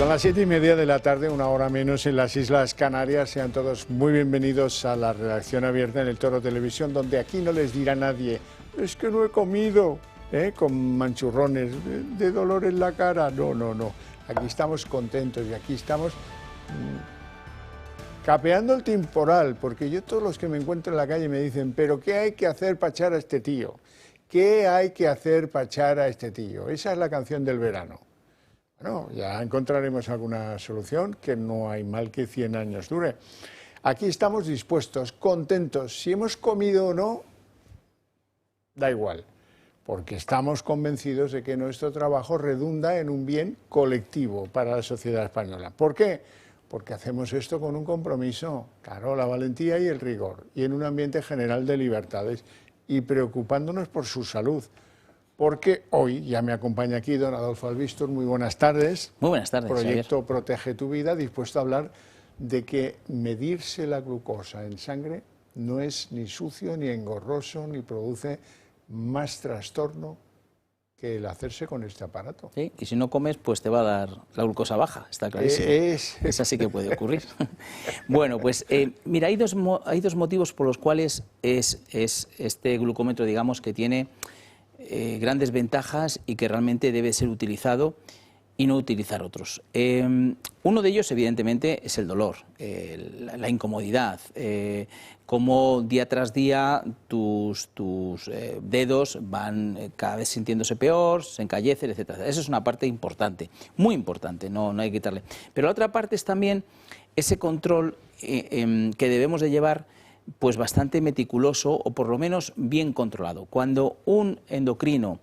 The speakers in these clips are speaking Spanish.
Son las 7:30 de la tarde, una hora menos en las Islas Canarias. Sean todos muy bienvenidos a la redacción abierta en el Toro Televisión, donde aquí no les dirá nadie, es que no he comido, con manchurrones de dolor en la cara. No, no, no. Aquí estamos contentos y aquí estamos capeando el temporal, porque yo todos los que me encuentro en la calle me dicen, pero ¿qué hay que hacer para echar a este tío? ¿Qué hay que hacer para echar a este tío? Esa es la canción del verano. Bueno, ya encontraremos alguna solución, que no hay mal que 100 años dure. Aquí estamos dispuestos, contentos. Si hemos comido o no, da igual, porque estamos convencidos de que nuestro trabajo redunda en un bien colectivo para la sociedad española. ¿Por qué? Porque hacemos esto con un compromiso, claro, la valentía y el rigor, y en un ambiente general de libertades, y preocupándonos por su salud. Porque hoy ya me acompaña aquí don Adolfo Albistur. Muy buenas tardes. Muy buenas tardes, Proyecto Javier. Protege tu Vida, dispuesto a hablar de que medirse la glucosa en sangre no es ni sucio, ni engorroso, ni produce más trastorno que el hacerse con este aparato. Sí, y si no comes, pues te va a dar la glucosa baja, está clarísimo. Esa sí que puede ocurrir. Bueno, pues mira, hay dos motivos por los cuales es este glucómetro, digamos, que tiene grandes ventajas y que realmente debe ser utilizado y no utilizar otros. Uno de ellos, evidentemente, es el dolor, la incomodidad, cómo día tras día tus dedos van cada vez sintiéndose peor, se encallecen, etc. Esa es una parte importante, muy importante, no hay que quitarle. Pero la otra parte es también ese control que debemos de llevar, pues bastante meticuloso o por lo menos bien controlado. Cuando un endocrino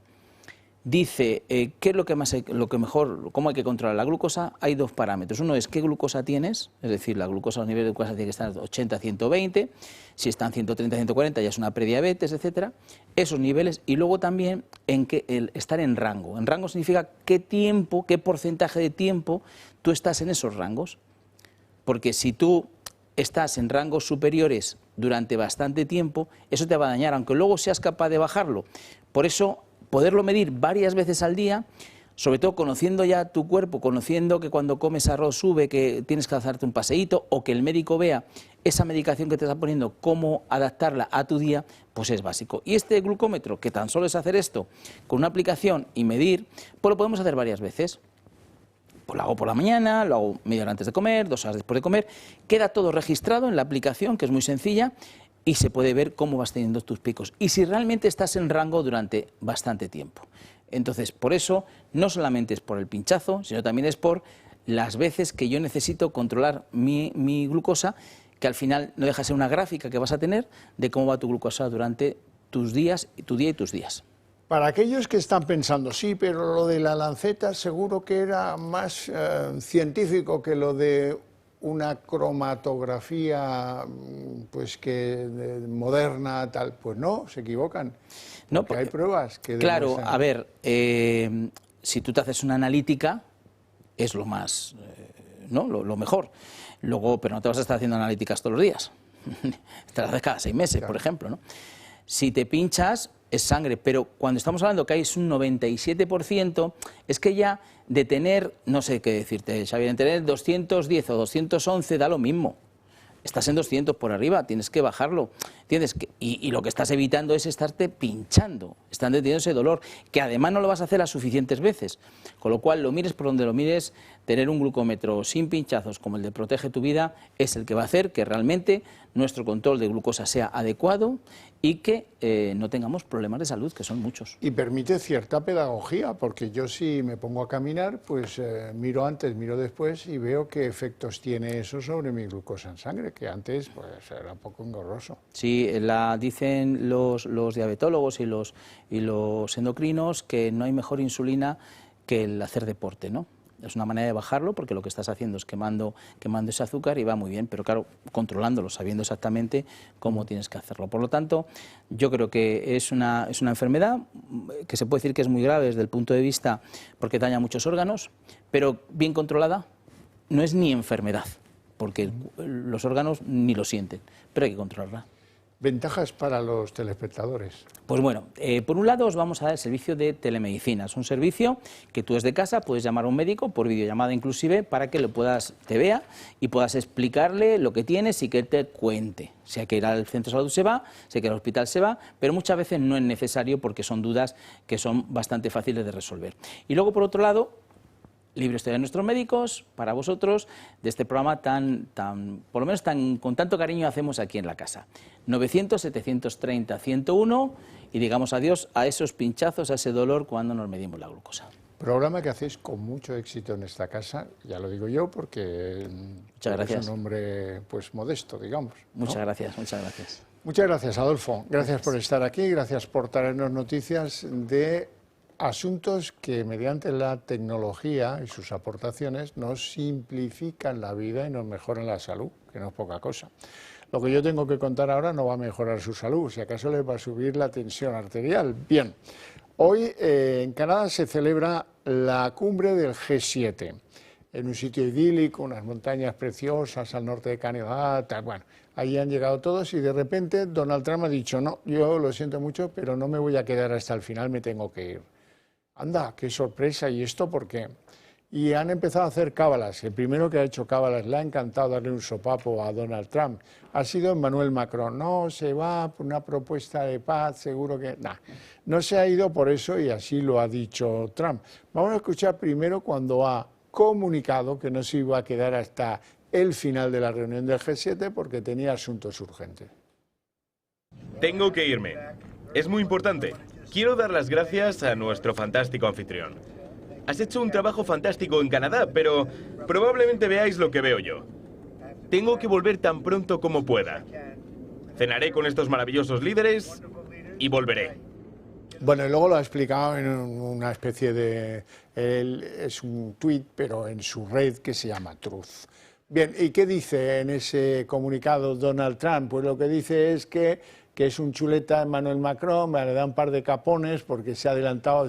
dice qué es lo que mejor, cómo hay que controlar la glucosa, hay dos parámetros. Uno es qué glucosa tienes, es decir, la glucosa, los niveles de glucosa tienen que estar 80 a 120, si están 130 a 140 ya es una prediabetes, etcétera. Esos niveles, y luego también el estar en rango. En rango significa qué tiempo, qué porcentaje de tiempo tú estás en esos rangos. Porque si tú estás en rangos superiores durante bastante tiempo, eso te va a dañar, aunque luego seas capaz de bajarlo. Por eso, poderlo medir varias veces al día, sobre todo conociendo ya tu cuerpo, conociendo que cuando comes arroz sube, que tienes que hacerte un paseíto, o que el médico vea esa medicación que te está poniendo, cómo adaptarla a tu día, pues es básico. Y este glucómetro, que tan solo es hacer esto con una aplicación y medir, pues lo podemos hacer varias veces. Pues lo hago por la mañana, lo hago media hora antes de comer, 2 horas después de comer, queda todo registrado en la aplicación, que es muy sencilla, y se puede ver cómo vas teniendo tus picos y si realmente estás en rango durante bastante tiempo. Entonces, por eso, no solamente es por el pinchazo, sino también es por las veces que yo necesito controlar mi glucosa, que al final no deja de ser una gráfica que vas a tener de cómo va tu glucosa durante tus días, tu día y tus días. Para aquellos que están pensando, sí, pero lo de la lanceta seguro que era más científico que lo de una cromatografía pues moderna, tal. Pues no, se equivocan. No, porque hay pruebas que claro, demuestran. a ver, si tú te haces una analítica, es lo más, ¿no? Lo mejor. Luego, pero no te vas a estar haciendo analíticas todos los días. Te las haces cada 6 meses, claro, por ejemplo, ¿no? Si te pinchas, es sangre, pero cuando estamos hablando que hay un 97%, es que ya de tener, no sé qué decirte, Xavier, de tener 210 o 211 da lo mismo. Estás en 200 por arriba, tienes que bajarlo. Y lo que estás evitando es estarte pinchando, están teniendo ese dolor, que además no lo vas a hacer las suficientes veces. Con lo cual, lo mires por donde lo mires, tener un glucómetro sin pinchazos como el de Protege tu Vida es el que va a hacer que realmente nuestro control de glucosa sea adecuado y que no tengamos problemas de salud, que son muchos. Y permite cierta pedagogía, porque yo si me pongo a caminar, pues miro antes, miro después y veo qué efectos tiene eso sobre mi glucosa en sangre, que antes pues era un poco engorroso. Sí, dicen los diabetólogos y los endocrinos que no hay mejor insulina que el hacer deporte, ¿no? Es una manera de bajarlo porque lo que estás haciendo es quemando ese azúcar y va muy bien, pero claro, controlándolo, sabiendo exactamente cómo tienes que hacerlo. Por lo tanto, yo creo que es una enfermedad que se puede decir que es muy grave desde el punto de vista porque daña muchos órganos, pero bien controlada no es ni enfermedad, porque los órganos ni lo sienten, pero hay que controlarla. Ventajas para los telespectadores. Pues bueno, por un lado os vamos a dar el servicio de telemedicina. Es un servicio que tú desde casa puedes llamar a un médico, por videollamada inclusive, para que te vea y puedas explicarle lo que tienes y que él te cuente. Si hay que ir al centro de salud se va, si hay que ir al hospital se va, pero muchas veces no es necesario porque son dudas que son bastante fáciles de resolver. Y luego, por otro lado, libre historia de nuestros médicos, para vosotros, de este programa por lo menos con tanto cariño hacemos aquí en la casa. 900-730-101 y digamos adiós a esos pinchazos, a ese dolor cuando nos medimos la glucosa. Programa que hacéis con mucho éxito en esta casa, ya lo digo yo porque es un hombre pues modesto, digamos, ¿no? Muchas gracias, muchas gracias. Muchas gracias, Adolfo. Gracias por estar aquí, gracias por traernos noticias de asuntos que mediante la tecnología y sus aportaciones nos simplifican la vida y nos mejoran la salud, que no es poca cosa. Lo que yo tengo que contar ahora no va a mejorar su salud, si acaso le va a subir la tensión arterial. Bien, hoy en Canadá se celebra la cumbre del G7, en un sitio idílico, unas montañas preciosas al norte de Canadá, tal. Bueno, ahí han llegado todos y de repente Donald Trump ha dicho, no, yo lo siento mucho, pero no me voy a quedar hasta el final, me tengo que ir. Anda, qué sorpresa, ¿y esto por qué? Y han empezado a hacer cábalas. El primero que ha hecho cábalas, le ha encantado darle un sopapo a Donald Trump, ha sido Emmanuel Macron. No, se va por una propuesta de paz, seguro que... Nah, no se ha ido por eso y así lo ha dicho Trump. Vamos a escuchar primero cuando ha comunicado que no se iba a quedar hasta el final de la reunión del G7 porque tenía asuntos urgentes. Tengo que irme. Es muy importante. Quiero dar las gracias a nuestro fantástico anfitrión. Has hecho un trabajo fantástico en Canadá, pero probablemente veáis lo que veo yo. Tengo que volver tan pronto como pueda. Cenaré con estos maravillosos líderes y volveré. Bueno, y luego lo ha explicado en una especie de... es un tuit, pero en su red que se llama Truth. Bien, ¿y qué dice en ese comunicado Donald Trump? Pues lo que dice es que es un chuleta Emmanuel Macron, le da un par de capones porque se ha adelantado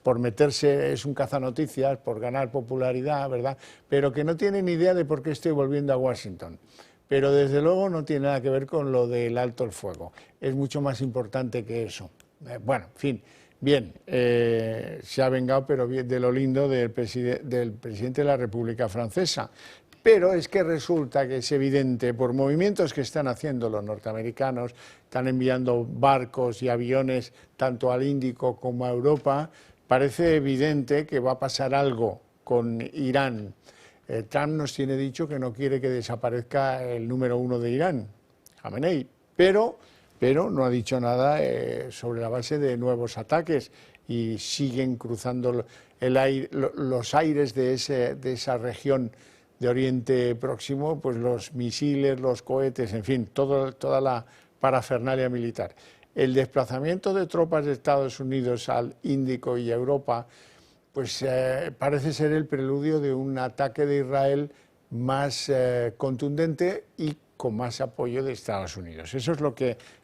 por meterse, es un cazanoticias, por ganar popularidad, ¿verdad? Pero que no tiene ni idea de por qué estoy volviendo a Washington. Pero desde luego no tiene nada que ver con lo del alto el fuego, es mucho más importante que eso. Bueno, en fin, bien, se ha vengado, pero bien, de lo lindo del presidente de la República Francesa. Pero es que resulta que es evidente, por movimientos que están haciendo los norteamericanos, están enviando barcos y aviones tanto al Índico como a Europa, parece evidente que va a pasar algo con Irán. Trump nos tiene dicho que no quiere que desaparezca el número uno de Irán, Jamenei, pero no ha dicho nada sobre la base de nuevos ataques y siguen cruzando los aires de esa región de Oriente Próximo, pues los misiles, los cohetes, en fin, toda la parafernalia militar. El desplazamiento de tropas de Estados Unidos al Índico y a Europa, pues parece ser el preludio de un ataque de Israel más contundente y con más apoyo de Estados Unidos. Eso es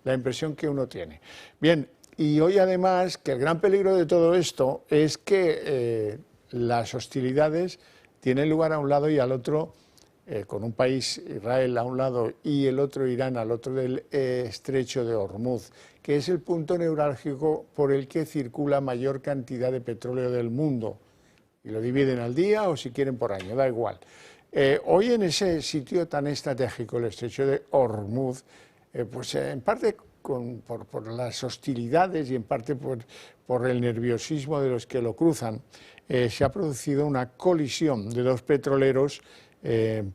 la impresión que uno tiene. Bien, y hoy además que el gran peligro de todo esto es que las hostilidades tiene lugar a un lado y al otro, con un país, Israel, a un lado y el otro, Irán, al otro del estrecho de Hormuz, que es el punto neurálgico por el que circula mayor cantidad de petróleo del mundo. Y lo dividen al día o si quieren por año, da igual. Hoy en ese sitio tan estratégico, el estrecho de Hormuz, pues en parte por las hostilidades y en parte por el nerviosismo de los que lo cruzan, se ha producido una colisión de dos petroleros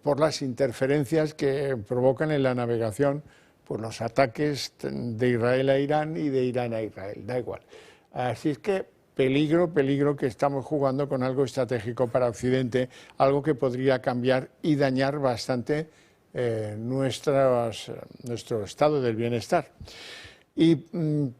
por las interferencias que provocan en la navegación por los ataques de Israel a Irán y de Irán a Israel, da igual. Así es que peligro que estamos jugando con algo estratégico para Occidente, algo que podría cambiar y dañar bastante nuestro estado del bienestar. Y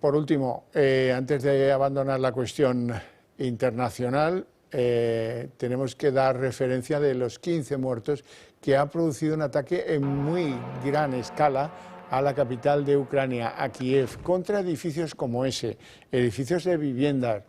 por último, antes de abandonar la cuestión internacional, tenemos que dar referencia de los 15 muertos que ha producido un ataque en muy gran escala a la capital de Ucrania, a Kiev, contra edificios como ese, edificios de viviendas,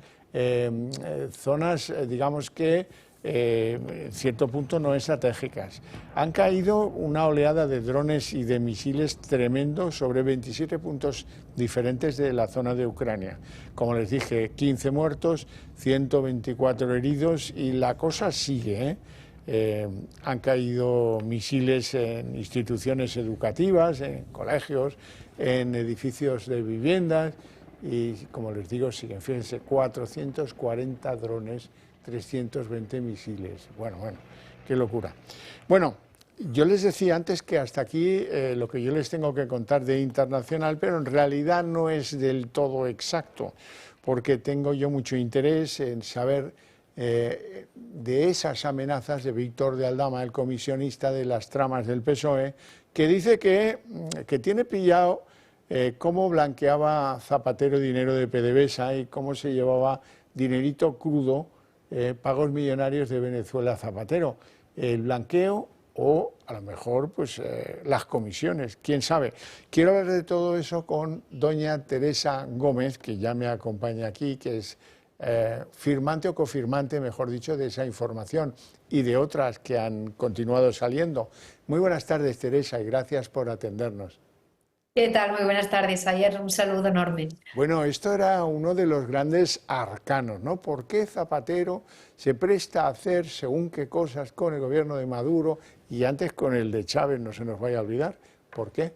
zonas, digamos que en cierto punto no estratégicas. Han caído una oleada de drones y de misiles tremendos sobre 27 puntos diferentes de la zona de Ucrania. Como les dije, 15 muertos, 124 heridos y la cosa sigue, han caído misiles en instituciones educativas, en colegios, en edificios de viviendas y, como les digo, siguen, fíjense, 440 drones, 320 misiles. Bueno, qué locura. Bueno, yo les decía antes que hasta aquí lo que yo les tengo que contar de internacional, pero en realidad no es del todo exacto, porque tengo yo mucho interés en saber de esas amenazas de Víctor de Aldama, el comisionista de las tramas del PSOE, que dice que tiene pillado cómo blanqueaba Zapatero dinero de PDVSA y cómo se llevaba dinerito crudo, pagos millonarios de Venezuela a Zapatero. El blanqueo o a lo mejor pues las comisiones, quién sabe. Quiero hablar de todo eso con doña Teresa Gómez, que ya me acompaña aquí, que es firmante o cofirmante, mejor dicho, de esa información y de otras que han continuado saliendo. Muy buenas tardes, Teresa, y gracias por atendernos. ¿Qué tal? Muy buenas tardes. Ayer un saludo enorme. Bueno, esto era uno de los grandes arcanos, ¿no? ¿Por qué Zapatero se presta a hacer según qué cosas con el gobierno de Maduro y antes con el de Chávez, no se nos vaya a olvidar? ¿Por qué?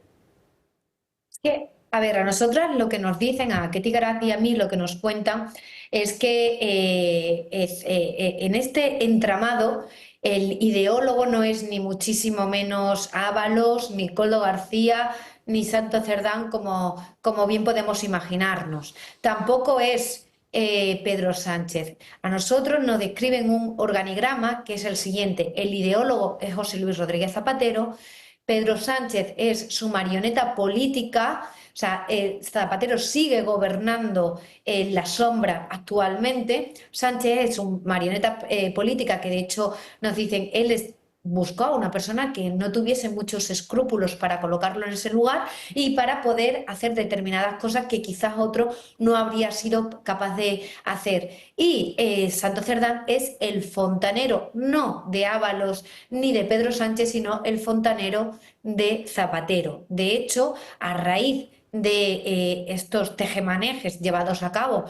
Es que, a ver, a nosotras lo que nos dicen, a Ketty Garat y a mí lo que nos cuentan es que en este entramado el ideólogo no es ni muchísimo menos Ábalos, ni Koldo García, ni Santo Cerdán, como bien podemos imaginarnos. Tampoco es Pedro Sánchez. A nosotros nos describen un organigrama que es el siguiente. El ideólogo es José Luis Rodríguez Zapatero, Pedro Sánchez es su marioneta política. O sea, Zapatero sigue gobernando en la sombra actualmente. Sánchez es una marioneta política que, de hecho, nos dicen, él buscó a una persona que no tuviese muchos escrúpulos para colocarlo en ese lugar y para poder hacer determinadas cosas que quizás otro no habría sido capaz de hacer. Y Santo Cerdán es el fontanero, no de Ábalos ni de Pedro Sánchez, sino el fontanero de Zapatero. De hecho, a raíz de estos tejemanejes llevados a cabo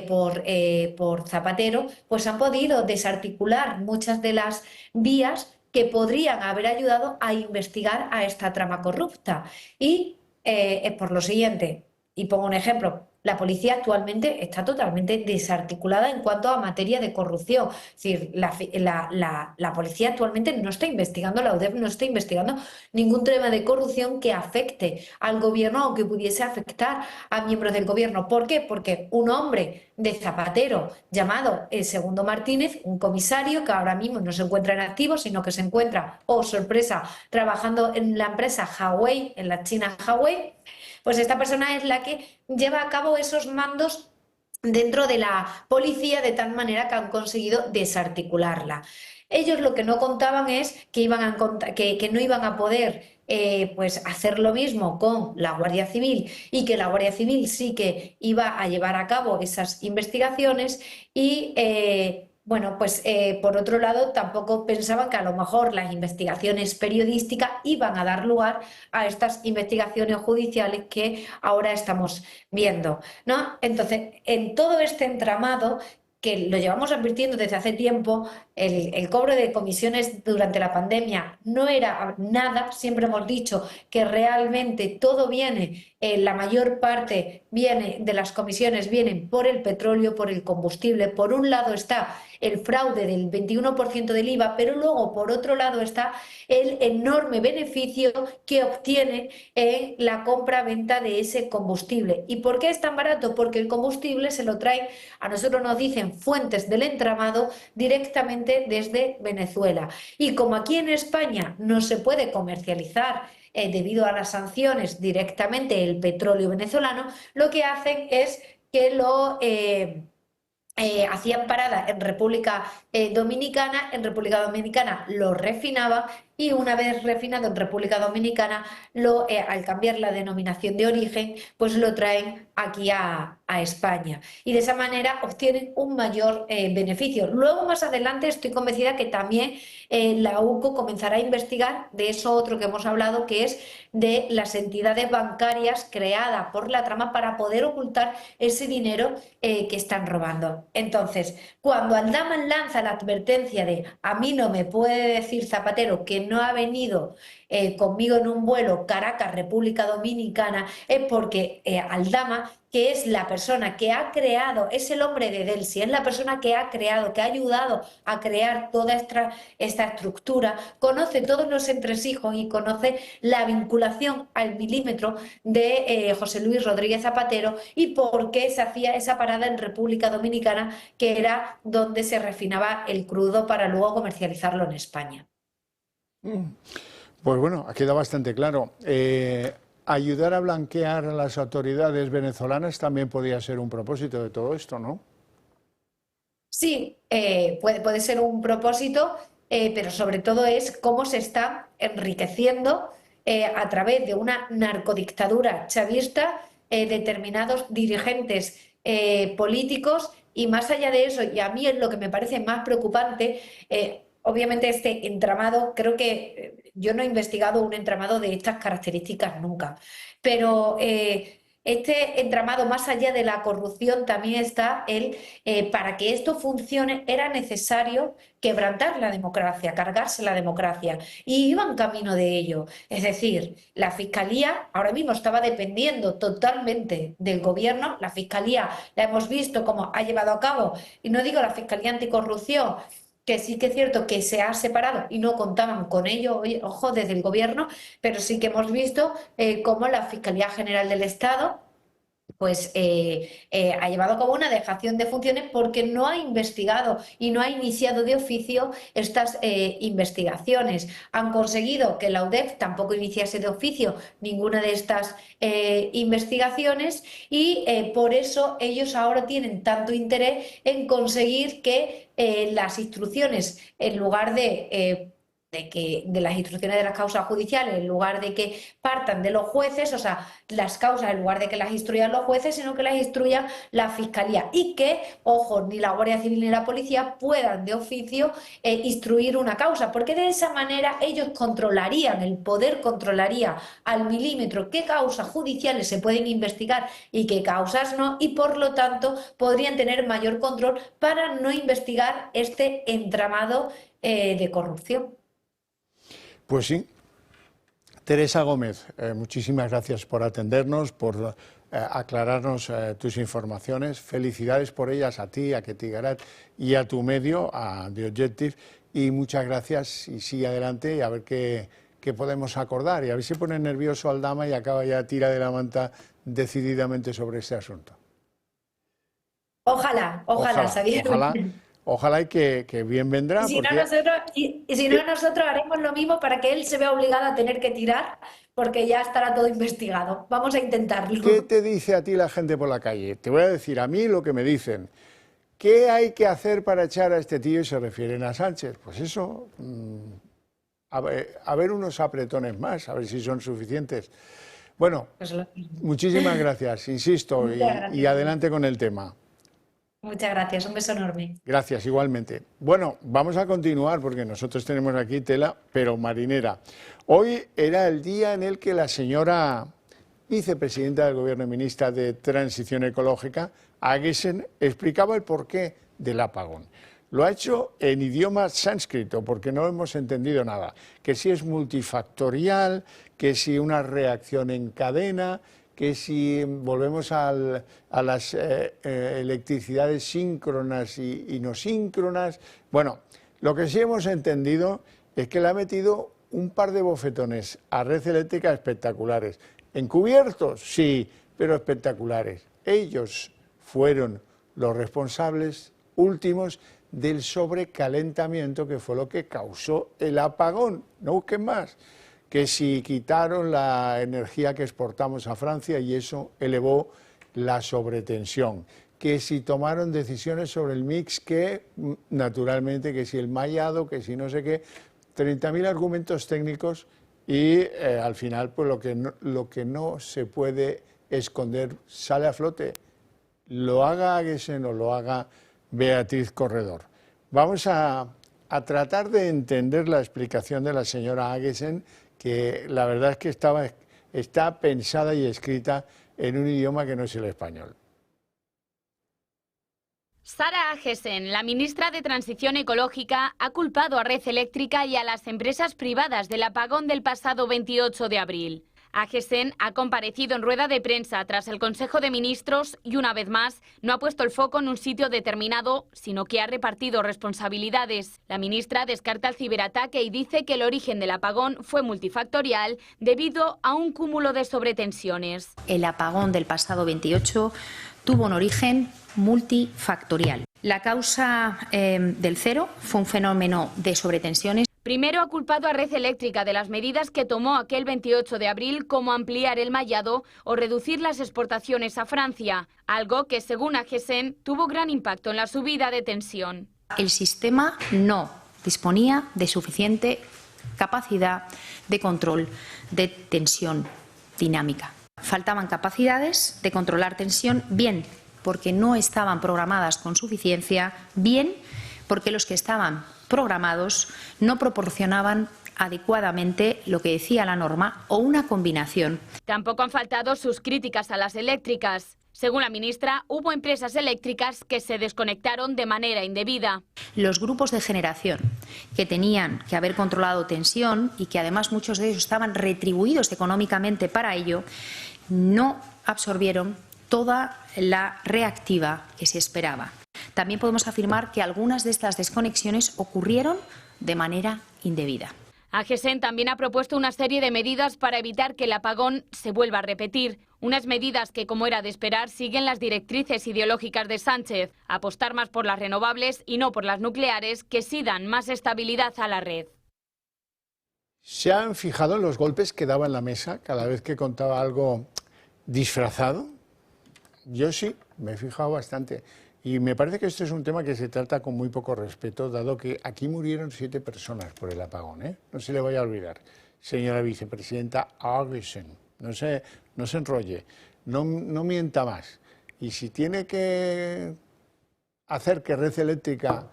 por Zapatero, pues han podido desarticular muchas de las vías que podrían haber ayudado a investigar a esta trama corrupta. Y es por lo siguiente, y pongo un ejemplo, la policía actualmente está totalmente desarticulada en cuanto a materia de corrupción. Es decir, la policía actualmente no está investigando, la UDEF no está investigando ningún tema de corrupción que afecte al gobierno o que pudiese afectar a miembros del gobierno. ¿Por qué? Porque un hombre de Zapatero llamado Segundo Martínez, un comisario que ahora mismo no se encuentra en activo, sino que se encuentra, oh sorpresa, trabajando en la empresa Huawei, en la China Huawei, pues esta persona es la que lleva a cabo esos mandos dentro de la policía de tal manera que han conseguido desarticularla. Ellos lo que no contaban es que no iban a poder pues hacer lo mismo con la Guardia Civil y que la Guardia Civil sí que iba a llevar a cabo esas investigaciones y bueno, pues por otro lado tampoco pensaban que a lo mejor las investigaciones periodísticas iban a dar lugar a estas investigaciones judiciales que ahora estamos viendo, ¿no? Entonces, en todo este entramado que lo llevamos advirtiendo desde hace tiempo, el cobro de comisiones durante la pandemia no era nada. Siempre hemos dicho que realmente todo viene, la mayor parte de las comisiones vienen por el petróleo, por el combustible. Por un lado está el fraude del 21% del IVA, pero luego por otro lado está el enorme beneficio que obtienen en la compra-venta de ese combustible. ¿Y por qué es tan barato? Porque el combustible se lo traen, a nosotros nos dicen fuentes del entramado, directamente desde Venezuela. Y como aquí en España no se puede comercializar debido a las sanciones directamente el petróleo venezolano, lo que hacen es que lo hacían parada en República Dominicana, en República Dominicana lo refinaban y una vez refinado en República Dominicana, al cambiar la denominación de origen, pues lo traen aquí a a España y de esa manera obtienen un mayor beneficio. Luego, más adelante, estoy convencida que también la UCO comenzará a investigar de eso otro que hemos hablado, que es de las entidades bancarias creadas por la trama para poder ocultar ese dinero que están robando. Entonces, cuando Aldama lanza la advertencia de a mí no me puede decir Zapatero que no ha venido conmigo en un vuelo Caracas, República Dominicana, es porque Aldama, que es la persona que ha creado, es el hombre de Delsi, es la persona que ha creado, que ha ayudado a crear toda esta estructura, conoce todos los entresijos y conoce la vinculación al milímetro de José Luis Rodríguez Zapatero y por qué se hacía esa parada en República Dominicana, que era donde se refinaba el crudo para luego comercializarlo en España. Pues bueno, ha quedado bastante claro. Ayudar a blanquear a las autoridades venezolanas también podría ser un propósito de todo esto, ¿no? Sí, puede ser un propósito, pero sobre todo es cómo se está enriqueciendo a través de una narcodictadura chavista determinados dirigentes políticos y más allá de eso, y a mí es lo que me parece más preocupante, obviamente este entramado, creo que yo no he investigado un entramado de estas características nunca, pero este entramado, más allá de la corrupción, también está para que esto funcione era necesario quebrantar la democracia, cargarse la democracia, y iban camino de ello. Es decir, la Fiscalía ahora mismo estaba dependiendo totalmente del gobierno. La Fiscalía la hemos visto cómo ha llevado a cabo, y no digo la Fiscalía Anticorrupción, que sí que es cierto que se ha separado y no contaban con ello, ojo, desde el gobierno, pero sí que hemos visto cómo la Fiscalía General del Estado pues ha llevado a cabo una dejación de funciones porque no ha investigado y no ha iniciado de oficio estas investigaciones. Han conseguido que la UDEF tampoco iniciase de oficio ninguna de estas investigaciones y por eso ellos ahora tienen tanto interés en conseguir que las instrucciones, en lugar de las instrucciones de las causas judiciales, en lugar de que partan de los jueces, o sea, las causas en lugar de que las instruyan los jueces, sino que las instruya la Fiscalía y que, ojo, ni la Guardia Civil ni la Policía puedan de oficio instruir una causa, porque de esa manera ellos controlarían, el poder controlaría al milímetro qué causas judiciales se pueden investigar y qué causas no, y por lo tanto podrían tener mayor control para no investigar este entramado de corrupción. Pues sí. Teresa Gómez, muchísimas gracias por atendernos, por aclararnos tus informaciones. Felicidades por ellas a ti, a Ketty Garat y a tu medio, a The Objective. Y muchas gracias y sigue adelante y a ver qué podemos acordar. Y a ver si pone nervioso Aldama y acaba ya tira de la manta decididamente sobre este asunto. Ojalá, Xavier. Ojalá y que bien vendrá. Y si no, nosotros haremos lo mismo para que él se vea obligado a tener que tirar, porque ya estará todo investigado. Vamos a intentarlo. ¿Qué te dice a ti la gente por la calle? Te voy a decir a mí lo que me dicen. ¿Qué hay que hacer para echar a este tío? Y se refieren a Sánchez. Pues eso, a ver unos apretones más, a ver si son suficientes. Bueno, muchísimas gracias, insisto, y adelante con el tema. Muchas gracias, un beso enorme. Gracias, igualmente. Bueno, vamos a continuar porque nosotros tenemos aquí tela, pero marinera. Hoy era el día en el que la señora vicepresidenta del Gobierno y ministra de Transición Ecológica, Aguesen, explicaba el porqué del apagón. Lo ha hecho en idioma sánscrito porque no hemos entendido nada. Que si es multifactorial, que si una reacción en cadena, que si volvemos a las electricidades síncronas y no síncronas. Bueno, lo que sí hemos entendido es que le ha metido un par de bofetones a Red Eléctrica espectaculares. ¿Encubiertos? Sí, pero espectaculares. Ellos fueron los responsables últimos del sobrecalentamiento que fue lo que causó el apagón. No busquen más. Que si quitaron la energía que exportamos a Francia y eso elevó la sobretensión, que si tomaron decisiones sobre el mix, que naturalmente, que si el mallado, que si no sé qué, 30.000 argumentos técnicos y al final pues lo que no se puede esconder sale a flote, lo haga Aguesen o lo haga Beatriz Corredor. Vamos a tratar de entender la explicación de la señora Aguesen, que la verdad es que está pensada y escrita en un idioma que no es el español. Sara Aguesen, la ministra de Transición Ecológica, ha culpado a Red Eléctrica y a las empresas privadas del apagón del pasado 28 de abril. Aguesen ha comparecido en rueda de prensa tras el Consejo de Ministros y, una vez más, no ha puesto el foco en un sitio determinado, sino que ha repartido responsabilidades. La ministra descarta el ciberataque y dice que el origen del apagón fue multifactorial debido a un cúmulo de sobretensiones. El apagón del pasado 28 tuvo un origen multifactorial. La causa del cero fue un fenómeno de sobretensiones. Primero ha culpado a Red Eléctrica de las medidas que tomó aquel 28 de abril, como ampliar el mallado o reducir las exportaciones a Francia, algo que, según Aguesen, tuvo gran impacto en la subida de tensión. El sistema no disponía de suficiente capacidad de control de tensión dinámica. Faltaban capacidades de controlar tensión, bien porque no estaban programadas con suficiencia, bien porque los que estaban programados no proporcionaban adecuadamente lo que decía la norma o una combinación. Tampoco han faltado sus críticas a las eléctricas. Según la ministra, hubo empresas eléctricas que se desconectaron de manera indebida. Los grupos de generación que tenían que haber controlado tensión y que además muchos de ellos estaban retribuidos económicamente para ello, no absorbieron toda la reactiva que se esperaba. También podemos afirmar que algunas de estas desconexiones ocurrieron de manera indebida. Aguesen también ha propuesto una serie de medidas para evitar que el apagón se vuelva a repetir. Unas medidas que, como era de esperar, siguen las directrices ideológicas de Sánchez: apostar más por las renovables y no por las nucleares, que sí dan más estabilidad a la red. ¿Se han fijado en los golpes que daba en la mesa cada vez que contaba algo disfrazado? Yo sí, me he fijado bastante. Y me parece que esto es un tema que se trata con muy poco respeto, dado que aquí murieron 7 personas por el apagón, ¿eh? No se le vaya a olvidar, señora vicepresidenta Aguesen. No se enrolle, no mienta más. Y si tiene que hacer que Red Eléctrica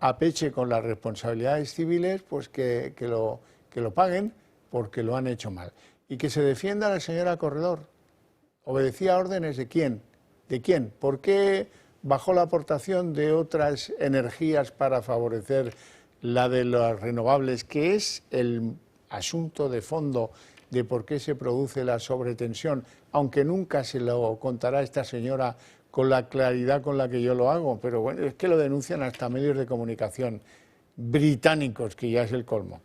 apeche con las responsabilidades civiles, pues que lo paguen, porque lo han hecho mal. Y que se defienda a la señora Corredor. ¿Obedecía órdenes de quién? ¿De quién? ¿Por qué bajó la aportación de otras energías para favorecer la de las renovables, que es el asunto de fondo de por qué se produce la sobretensión, aunque nunca se lo contará esta señora con la claridad con la que yo lo hago? Pero bueno, es que lo denuncian hasta medios de comunicación británicos, que ya es el colmo.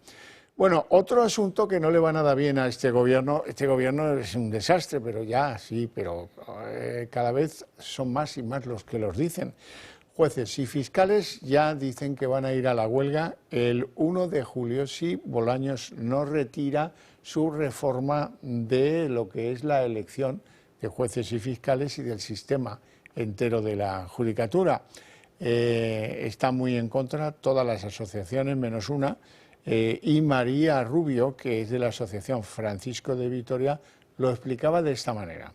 Bueno, otro asunto que no le va nada bien a este gobierno es un desastre, pero ya sí, pero cada vez son más y más los que los dicen. Jueces y fiscales ya dicen que van a ir a la huelga el 1 de julio si Bolaños no retira su reforma de lo que es la elección de jueces y fiscales y del sistema entero de la judicatura. Están muy en contra todas las asociaciones menos una. Y María Rubio, que es de la Asociación Francisco de Vitoria, lo explicaba de esta manera.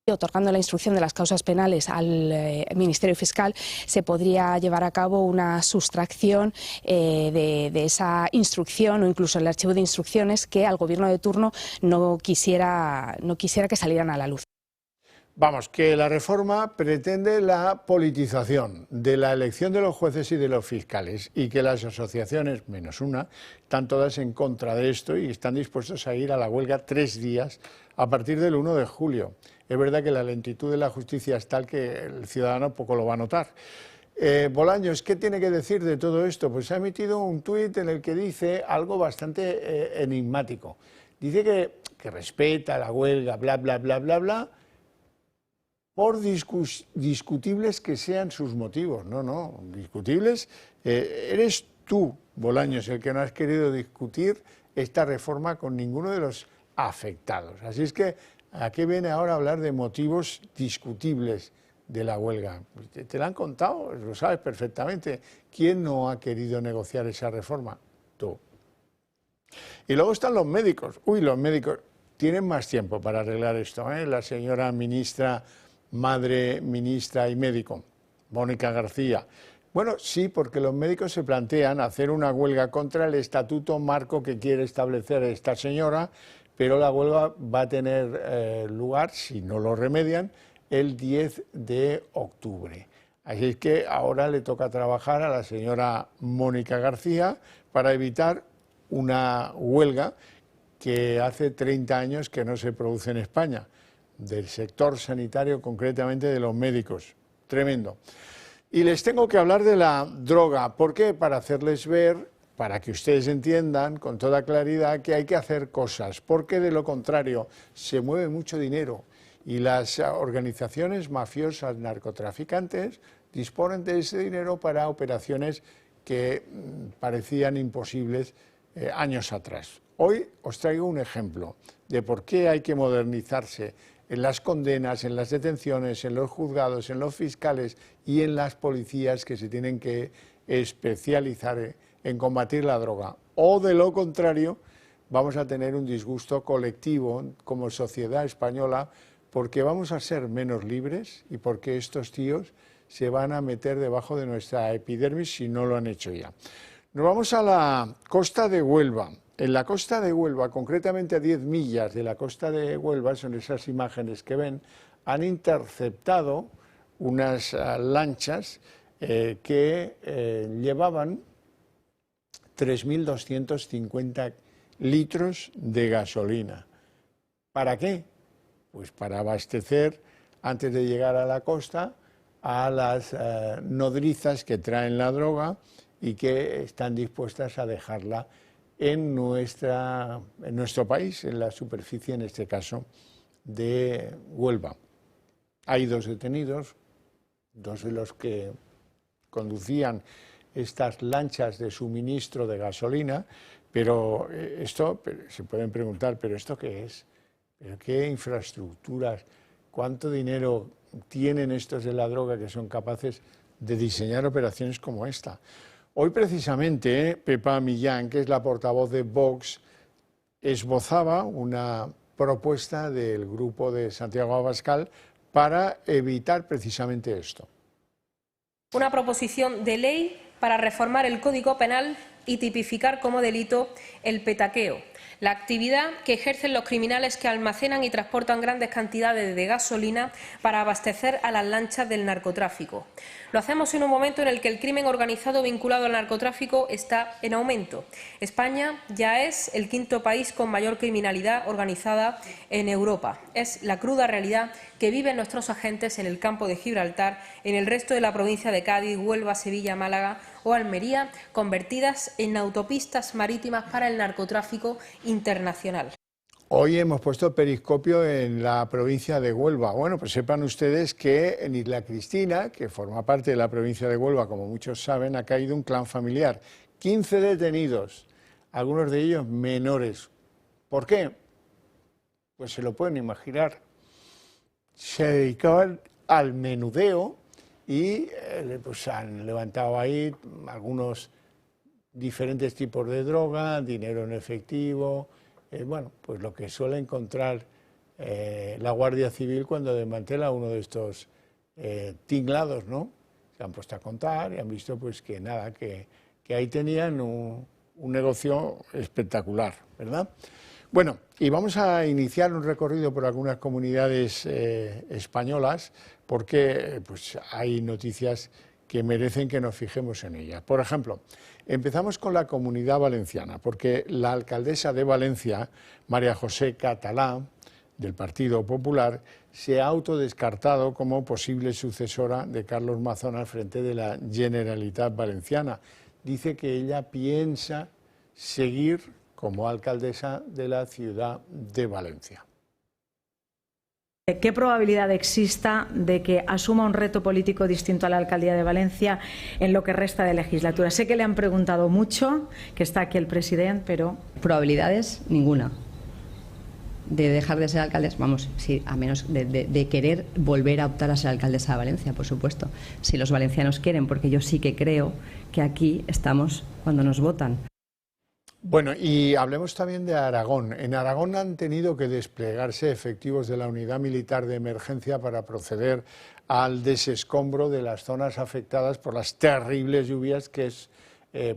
Otorgando la instrucción de las causas penales al Ministerio Fiscal, se podría llevar a cabo una sustracción de esa instrucción o incluso el archivo de instrucciones que al gobierno de turno no quisiera que salieran a la luz. Vamos, que la reforma pretende la politización de la elección de los jueces y de los fiscales y que las asociaciones, menos una, están todas en contra de esto y están dispuestos a ir a la huelga 3 días a partir del 1 de julio. Es verdad que la lentitud de la justicia es tal que el ciudadano poco lo va a notar. Bolaños, ¿qué tiene que decir de todo esto? Pues ha emitido un tuit en el que dice algo bastante enigmático. Dice que respeta la huelga, bla, bla, bla, bla, bla, por discutibles que sean sus motivos. No, discutibles. Eres tú, Bolaños, el que no has querido discutir esta reforma con ninguno de los afectados. Así es que, ¿a qué viene ahora a hablar de motivos discutibles de la huelga? Te lo han contado, lo sabes perfectamente. ¿Quién no ha querido negociar esa reforma? Tú. Y luego están los médicos. Uy, los médicos. tienen más tiempo para arreglar esto, la señora ministra, madre ministra y médico, Mónica García. Bueno, sí, porque los médicos se plantean hacer una huelga contra el estatuto marco que quiere establecer esta señora, pero la huelga va a tener lugar, si no lo remedian, el 10 de octubre. Así es que ahora le toca trabajar a la señora Mónica García para evitar una huelga que hace 30 años que no se produce en España, del sector sanitario, concretamente de los médicos. Tremendo. Y les tengo que hablar de la droga. ¿Por qué? Para hacerles ver, para que ustedes entiendan con toda claridad que hay que hacer cosas, porque de lo contrario se mueve mucho dinero y las organizaciones mafiosas narcotraficantes disponen de ese dinero para operaciones que parecían imposibles años atrás. Hoy os traigo un ejemplo de por qué hay que modernizarse en las condenas, en las detenciones, en los juzgados, en los fiscales y en las policías que se tienen que especializar en combatir la droga. O de lo contrario, vamos a tener un disgusto colectivo como sociedad española porque vamos a ser menos libres y porque estos tíos se van a meter debajo de nuestra epidermis si no lo han hecho ya. Nos vamos a la costa de Huelva. En la costa de Huelva, concretamente a 10 millas de la costa de Huelva, son esas imágenes que ven, han interceptado unas lanchas que llevaban 3.250 litros de gasolina. ¿Para qué? Pues para abastecer, antes de llegar a la costa, a las nodrizas que traen la droga y que están dispuestas a dejarla en nuestro país, en la superficie, en este caso, de Huelva. Hay 2 detenidos, 2 de los que conducían estas lanchas de suministro de gasolina, pero esto, se pueden preguntar, ¿pero esto qué es? ¿Pero qué infraestructuras? ¿Cuánto dinero tienen estos de la droga que son capaces de diseñar operaciones como esta? Hoy precisamente Pepa Millán, que es la portavoz de Vox, esbozaba una propuesta del grupo de Santiago Abascal para evitar precisamente esto. Una proposición de ley para reformar el Código Penal y tipificar como delito el petaqueo, la actividad que ejercen los criminales que almacenan y transportan grandes cantidades de gasolina para abastecer a las lanchas del narcotráfico. Lo hacemos en un momento en el que el crimen organizado vinculado al narcotráfico está en aumento. España ya es el 5º país con mayor criminalidad organizada en Europa. Es la cruda realidad que viven nuestros agentes en el campo de Gibraltar, en el resto de la provincia de Cádiz, Huelva, Sevilla, Málaga o Almería, convertidas en autopistas marítimas para el narcotráfico internacional. Hoy hemos puesto periscopio en la provincia de Huelva. Bueno, pues sepan ustedes que en Isla Cristina, que forma parte de la provincia de Huelva, como muchos saben, ha caído un clan familiar. 15 detenidos, algunos de ellos menores. ¿Por qué? Pues se lo pueden imaginar. Se dedicaban al menudeo y pues han levantado ahí algunos diferentes tipos de droga, dinero en efectivo, bueno, pues lo que suele encontrar la Guardia Civil cuando desmantela uno de estos tinglados, ¿no? Se han puesto a contar y han visto pues que nada, que ahí tenían un negocio espectacular, ¿verdad? Bueno, y vamos a iniciar un recorrido por algunas comunidades españolas porque pues, hay noticias que merecen que nos fijemos en ellas. Por ejemplo, empezamos con la Comunidad Valenciana, porque la alcaldesa de Valencia, María José Català, del Partido Popular, se ha autodescartado como posible sucesora de Carlos Mazón al frente de la Generalitat Valenciana. Dice que ella piensa seguir como alcaldesa de la ciudad de Valencia. ¿Qué probabilidad exista de que asuma un reto político distinto a la alcaldía de Valencia en lo que resta de legislatura? Sé que le han preguntado mucho, que está aquí el presidente, pero... Probabilidades, ninguna. De dejar de ser alcaldesa, vamos, sí, a menos de querer volver a optar a ser alcaldesa de Valencia, por supuesto. Si los valencianos quieren, porque yo sí que creo que aquí estamos cuando nos votan. Bueno, y hablemos también de Aragón. En Aragón han tenido que desplegarse efectivos de la Unidad Militar de Emergencia para proceder al desescombro de las zonas afectadas por las terribles lluvias que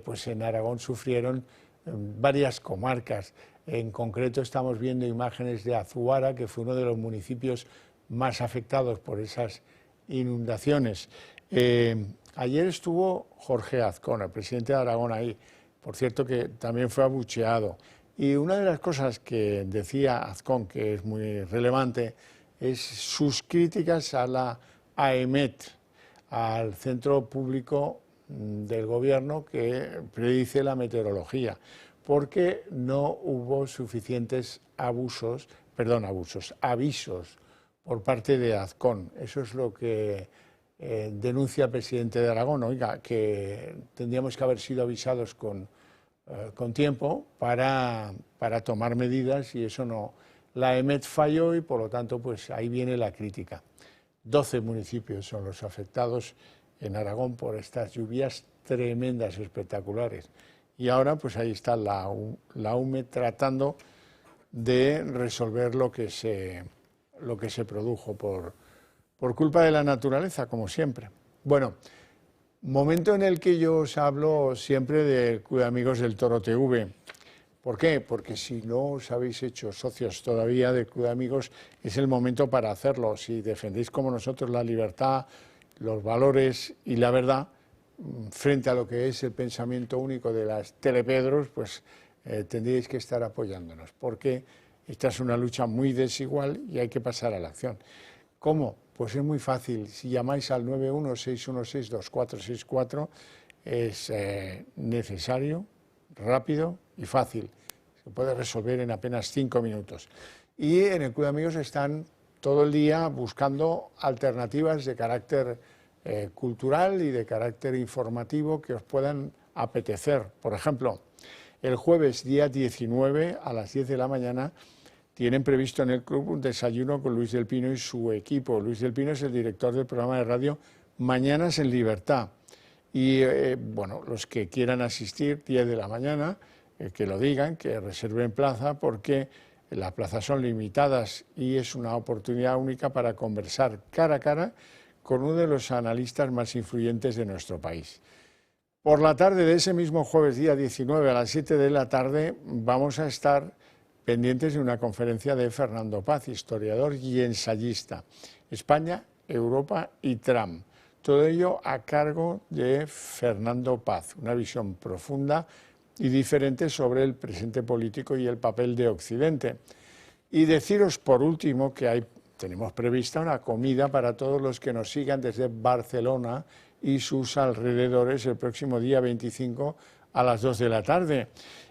pues en Aragón sufrieron varias comarcas. En concreto estamos viendo imágenes de Azuara, que fue uno de los municipios más afectados por esas inundaciones. Ayer estuvo Jorge Azcón, el presidente de Aragón, ahí. Por cierto, que también fue abucheado. Y una de las cosas que decía Azcón, que es muy relevante, es sus críticas a la AEMET, al Centro Público del Gobierno que predice la meteorología, porque no hubo suficientes avisos por parte de Azcón. Eso es lo que denuncia el presidente de Aragón, oiga, que tendríamos que haber sido avisados con tiempo para tomar medidas, y eso no. La EMET falló y por lo tanto pues ahí viene la crítica. 12 municipios son los afectados en Aragón por estas lluvias tremendas, espectaculares. Y ahora pues ahí está la UME tratando de resolver lo que se produjo por culpa de la naturaleza, como siempre. Bueno, momento en el que yo os hablo siempre del Club de Amigos del Toro TV. ¿Por qué? Porque si no os habéis hecho socios todavía del Club de Amigos, es el momento para hacerlo. Si defendéis como nosotros la libertad, los valores y la verdad, frente a lo que es el pensamiento único de las telepedros, pues tendríais que estar apoyándonos, porque esta es una lucha muy desigual y hay que pasar a la acción. ¿Cómo? Pues es muy fácil. Si llamáis al 916162464 es necesario, rápido y fácil. Se puede resolver en apenas 5 minutos. Y en el Club de Amigos están todo el día buscando alternativas de carácter cultural y de carácter informativo que os puedan apetecer. Por ejemplo, el jueves día 19 a las 10 de la mañana tienen previsto en el club un desayuno con Luis del Pino y su equipo. Luis del Pino es el director del programa de radio Mañanas en Libertad. Y bueno, los que quieran asistir, 10 de la mañana, que lo digan, que reserven plaza, porque las plazas son limitadas y es una oportunidad única para conversar cara a cara con uno de los analistas más influyentes de nuestro país. Por la tarde de ese mismo jueves, día 19, a las 7 de la tarde, vamos a estar pendientes de una conferencia de Fernando Paz, historiador y ensayista. España, Europa y Trump. Todo ello a cargo de Fernando Paz, una visión profunda y diferente sobre el presente político y el papel de Occidente. Y deciros por último que tenemos prevista una comida para todos los que nos sigan desde Barcelona y sus alrededores el próximo día 25 a las 2 de la tarde.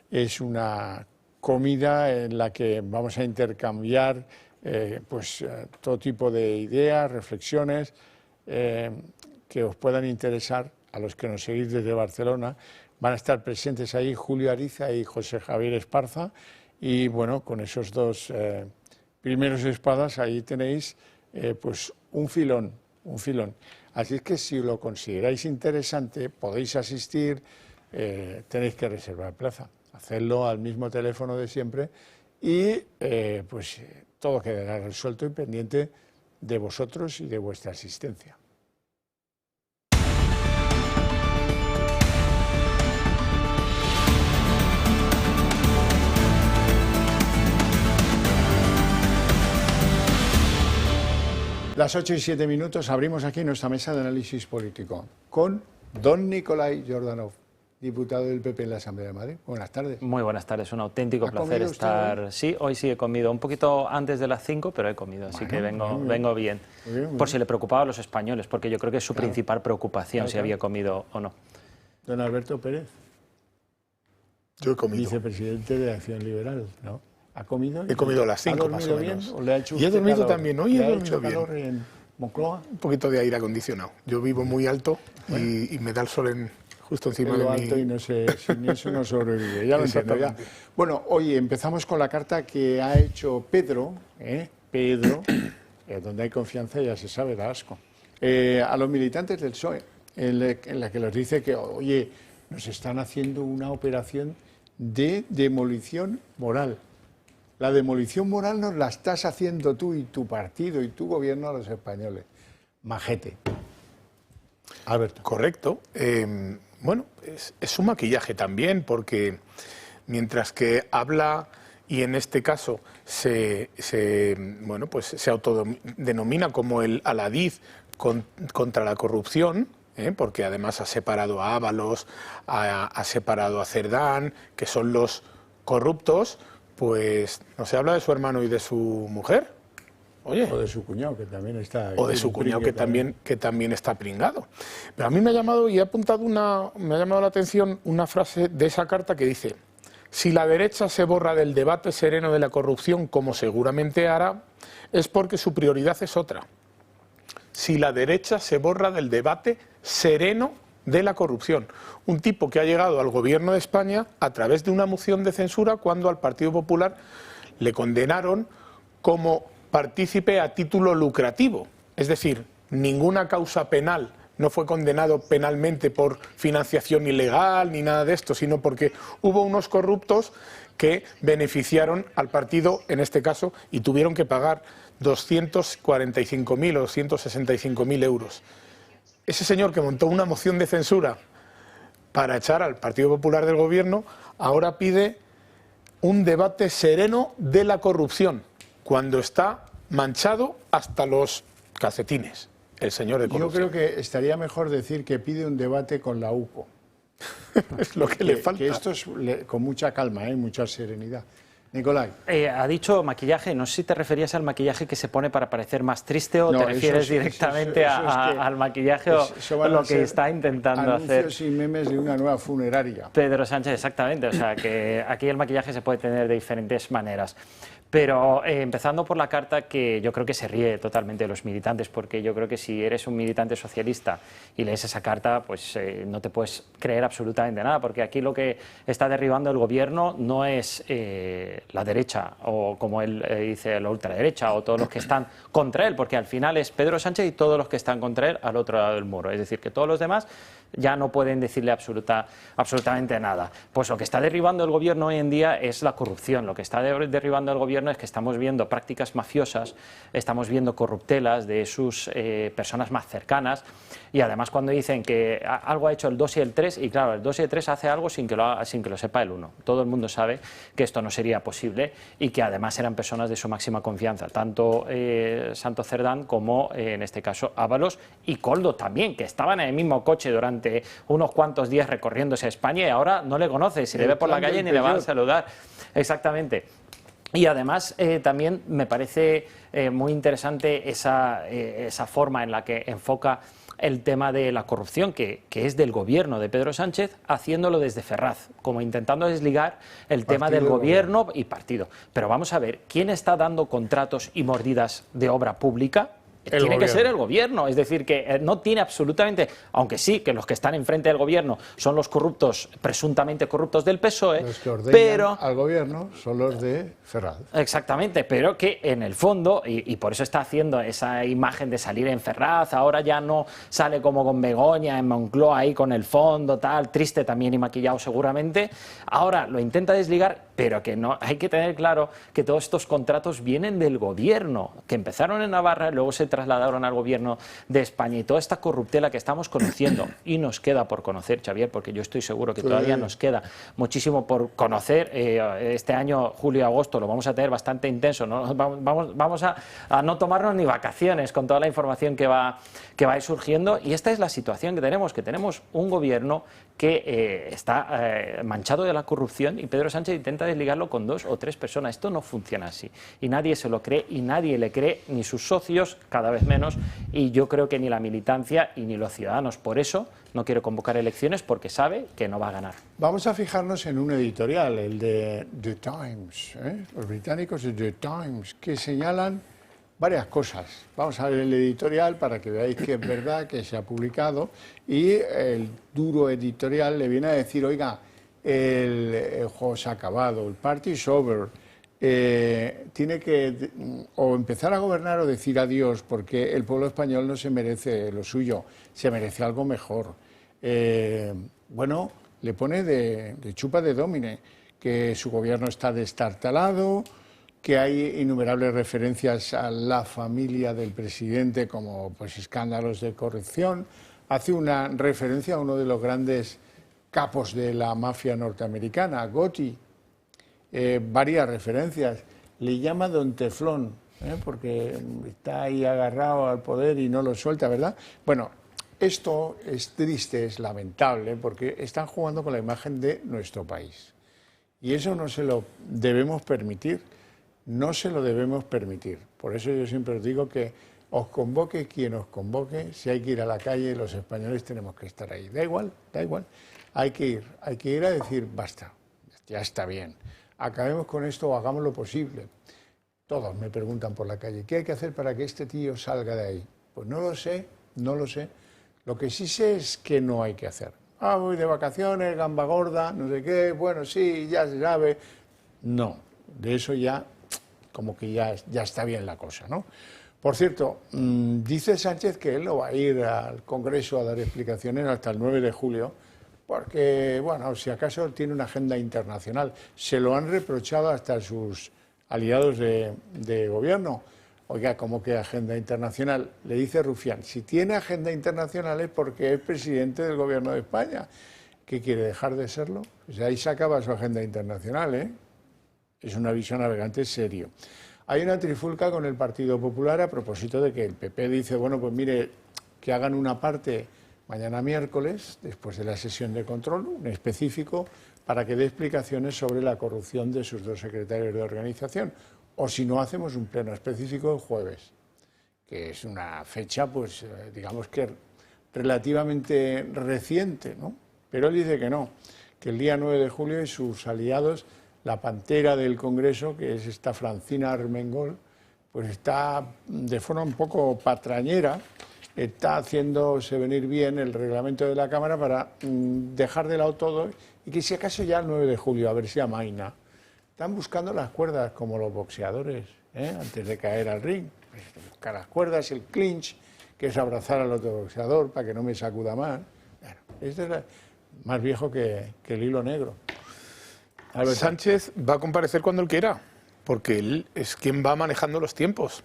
Es una comida en la que vamos a intercambiar todo tipo de ideas, reflexiones que os puedan interesar a los que nos seguís desde Barcelona. Van a estar presentes ahí Julio Ariza y José Javier Esparza, y bueno, con esos dos primeros espadas ahí tenéis pues un filón. Así es que si lo consideráis interesante podéis asistir, tenéis que reservar plaza, hacerlo al mismo teléfono de siempre y pues todo quedará resuelto y pendiente de vosotros y de vuestra asistencia. Las 8 y 7 minutos, abrimos aquí nuestra mesa de análisis político con don Nicolai Jordanov, diputado del PP en la Asamblea de Madrid. Buenas tardes. Muy buenas tardes, un auténtico placer estar. Usted? Sí, hoy sí he comido, un poquito antes de las 5, pero he comido, así que vengo bien. Muy bien. Por si le preocupaba a los españoles, porque yo creo que es su principal preocupación, si había comido o no. Don Alberto Pérez. Yo he comido. Vicepresidente de Acción Liberal, ¿no? ¿Ha comido? He comido a las 5 más o menos. Bien, ¿o le ha hecho y he dormido calor? También, hoy he dormido bien. Calor en Moncloa? Un poquito de aire acondicionado. Yo vivo muy alto y me da el sol justo encima de mí. Alto y no sé, sin eso no sobrevive, ya lo entiendo ya. Bueno, hoy empezamos con la carta que ha hecho Pedro, donde hay confianza ya se sabe, da asco, a los militantes del PSOE, en la que les dice que, oye, nos están haciendo una operación de demolición moral. La demolición moral nos la estás haciendo tú y tu partido y tu gobierno a los españoles. Majete. Alberto. Correcto. Bueno, es un maquillaje también, porque mientras que habla, y en este caso se autodenomina como el aladiz contra la corrupción, porque además ha separado a Ábalos, ha separado a Cerdán, que son los corruptos, pues no se habla de su hermano y de su mujer. Oye. O de su cuñado, que también está... O de su cuñado, que también está pringado. Pero a mí me ha llamado, y he apuntado me ha llamado la atención una frase de esa carta que dice: si la derecha se borra del debate sereno de la corrupción, como seguramente hará, es porque su prioridad es otra. Si la derecha se borra del debate sereno de la corrupción. Un tipo que ha llegado al gobierno de España a través de una moción de censura cuando al Partido Popular le condenaron como partícipe a título lucrativo. Es decir, ninguna causa penal, no fue condenado penalmente por financiación ilegal ni nada de esto, sino porque hubo unos corruptos que beneficiaron al partido, en este caso, y tuvieron que pagar 245.000 o 265.000 euros. Ese señor que montó una moción de censura para echar al Partido Popular del gobierno, ahora pide un debate sereno de la corrupción, cuando está manchado hasta los calcetines el señor de corrupción. Yo creo que estaría mejor decir que pide un debate con la UCO. Es lo que le falta. Que esto es con mucha calma, mucha serenidad. Nicolai. Ha dicho maquillaje, no sé si te referías al maquillaje que se pone para parecer más triste o te refieres directamente al maquillaje o lo que está intentando hacer. Anuncios y memes de una nueva funeraria. Pedro Sánchez, exactamente, o sea que aquí el maquillaje se puede tener de diferentes maneras. Pero empezando por la carta, que yo creo que se ríe totalmente de los militantes, porque yo creo que si eres un militante socialista y lees esa carta, pues no te puedes creer absolutamente nada, porque aquí lo que está derribando el gobierno no es la derecha, o como él dice, la ultraderecha, o todos los que están contra él, porque al final es Pedro Sánchez y todos los que están contra él al otro lado del muro. Es decir, que todos los demás ya no pueden decirle absolutamente nada. Pues lo que está derribando el gobierno hoy en día es la corrupción. Lo que está derribando el gobierno es que estamos viendo prácticas mafiosas, estamos viendo corruptelas de sus personas más cercanas, y además cuando dicen que algo ha hecho el 2 y el 3, y claro, el 2 y el 3 hace algo sin que lo sepa el 1. Todo el mundo sabe que esto no sería posible y que además eran personas de su máxima confianza, tanto Santos Cerdán como en este caso Ábalos y Koldo también, que estaban en el mismo coche durante unos cuantos días recorriéndose a España y ahora no le conoce, si le ve por la calle ni le va a saludar. Exactamente. Y además también me parece muy interesante esa forma en la que enfoca el tema de la corrupción, que es del gobierno de Pedro Sánchez, haciéndolo desde Ferraz, como intentando desligar el tema del gobierno y partido. Pero vamos a ver, ¿quién está dando contratos y mordidas de obra pública? Tiene que ser el gobierno, es decir, que no tiene absolutamente, aunque sí, que los que están enfrente del gobierno son los corruptos, presuntamente corruptos del PSOE, los que ordenan al gobierno son los de Ferraz. Exactamente, pero que en el fondo, y por eso está haciendo esa imagen de salir en Ferraz, ahora ya no sale como con Begoña en Moncloa ahí con el fondo, tal, triste también y maquillado seguramente, ahora lo intenta desligar, pero que no, hay que tener claro que todos estos contratos vienen del gobierno, que empezaron en Navarra, luego se trasladaron al gobierno de España, y toda esta corruptela que estamos conociendo y nos queda por conocer, Xavier, porque yo estoy seguro que todavía nos queda muchísimo por conocer. Este año, julio y agosto, lo vamos a tener bastante intenso, ¿no? Vamos a no tomarnos ni vacaciones con toda la información que va a ir surgiendo, y esta es la situación que tenemos un gobierno que está manchado de la corrupción, y Pedro Sánchez intenta desligarlo con 2 o 3 personas. Esto no funciona así, y nadie se lo cree, y nadie le cree, ni sus socios, cada vez menos, y yo creo que ni la militancia y ni los ciudadanos. Por eso no quiere convocar elecciones, porque sabe que no va a ganar. Vamos a fijarnos en un editorial, el de The Times, los británicos de The Times, que señalan varias cosas. Vamos a ver el editorial para que veáis que es verdad que se ha publicado, y el duro editorial le viene a decir, oiga, el juego se ha acabado, el party is over, tiene que o empezar a gobernar o decir adiós, porque el pueblo español no se merece lo suyo, se merece algo mejor. Bueno, le pone de chupa de Domine, que su gobierno está destartalado, que hay innumerables referencias a la familia del presidente como pues escándalos de corrupción. Hace una referencia a uno de los grandes capos de la mafia norteamericana, Gotti. Varias referencias. Le llama Don Teflón, porque está ahí agarrado al poder y no lo suelta, ¿verdad? Bueno, esto es triste, es lamentable, porque están jugando con la imagen de nuestro país. Y eso no se lo debemos permitir, no se lo debemos permitir. Por eso yo siempre os digo que os convoque quien os convoque, si hay que ir a la calle, los españoles tenemos que estar ahí. Da igual, hay que ir a decir basta, ya está bien, acabemos con esto o hagamos lo posible. Todos me preguntan por la calle, ¿qué hay que hacer para que este tío salga de ahí? Pues no lo sé, no lo sé. Lo que sí sé es que no hay que hacer. Voy de vacaciones, gamba gorda, no sé qué, bueno, sí, ya se sabe. No, de eso ya, como que ya está bien la cosa, ¿no? Por cierto, dice Sánchez que él no va a ir al Congreso a dar explicaciones hasta el 9 de julio, porque, bueno, si acaso tiene una agenda internacional. Se lo han reprochado hasta sus aliados de gobierno. Oiga, ¿cómo que agenda internacional? Le dice Rufián, si tiene agenda internacional es porque es presidente del gobierno de España. ¿Qué quiere, dejar de serlo? Pues ahí se acaba su agenda internacional, ¿eh? Es un aviso navegante serio. Hay una trifulca con el Partido Popular a propósito de que el PP dice, bueno, pues mire, que hagan una parte mañana miércoles, después de la sesión de control, un específico, para que dé explicaciones sobre la corrupción de sus dos secretarios de organización. O si no, hacemos un pleno específico el jueves, que es una fecha, pues, digamos que relativamente reciente, ¿no? Pero él dice que no, que el día 9 de julio y sus aliados, la pantera del Congreso, que es esta Francina Armengol, pues está de forma un poco patrañera, está haciéndose venir bien el reglamento de la Cámara para dejar de lado todo y que si acaso ya el 9 de julio, a ver si amaina. Están buscando las cuerdas como los boxeadores, antes de caer al ring. Buscar las cuerdas, el clinch, que es abrazar al otro boxeador para que no me sacuda más. Bueno, este es más viejo que el hilo negro. Albert Sánchez va a comparecer cuando él quiera, porque él es quien va manejando los tiempos.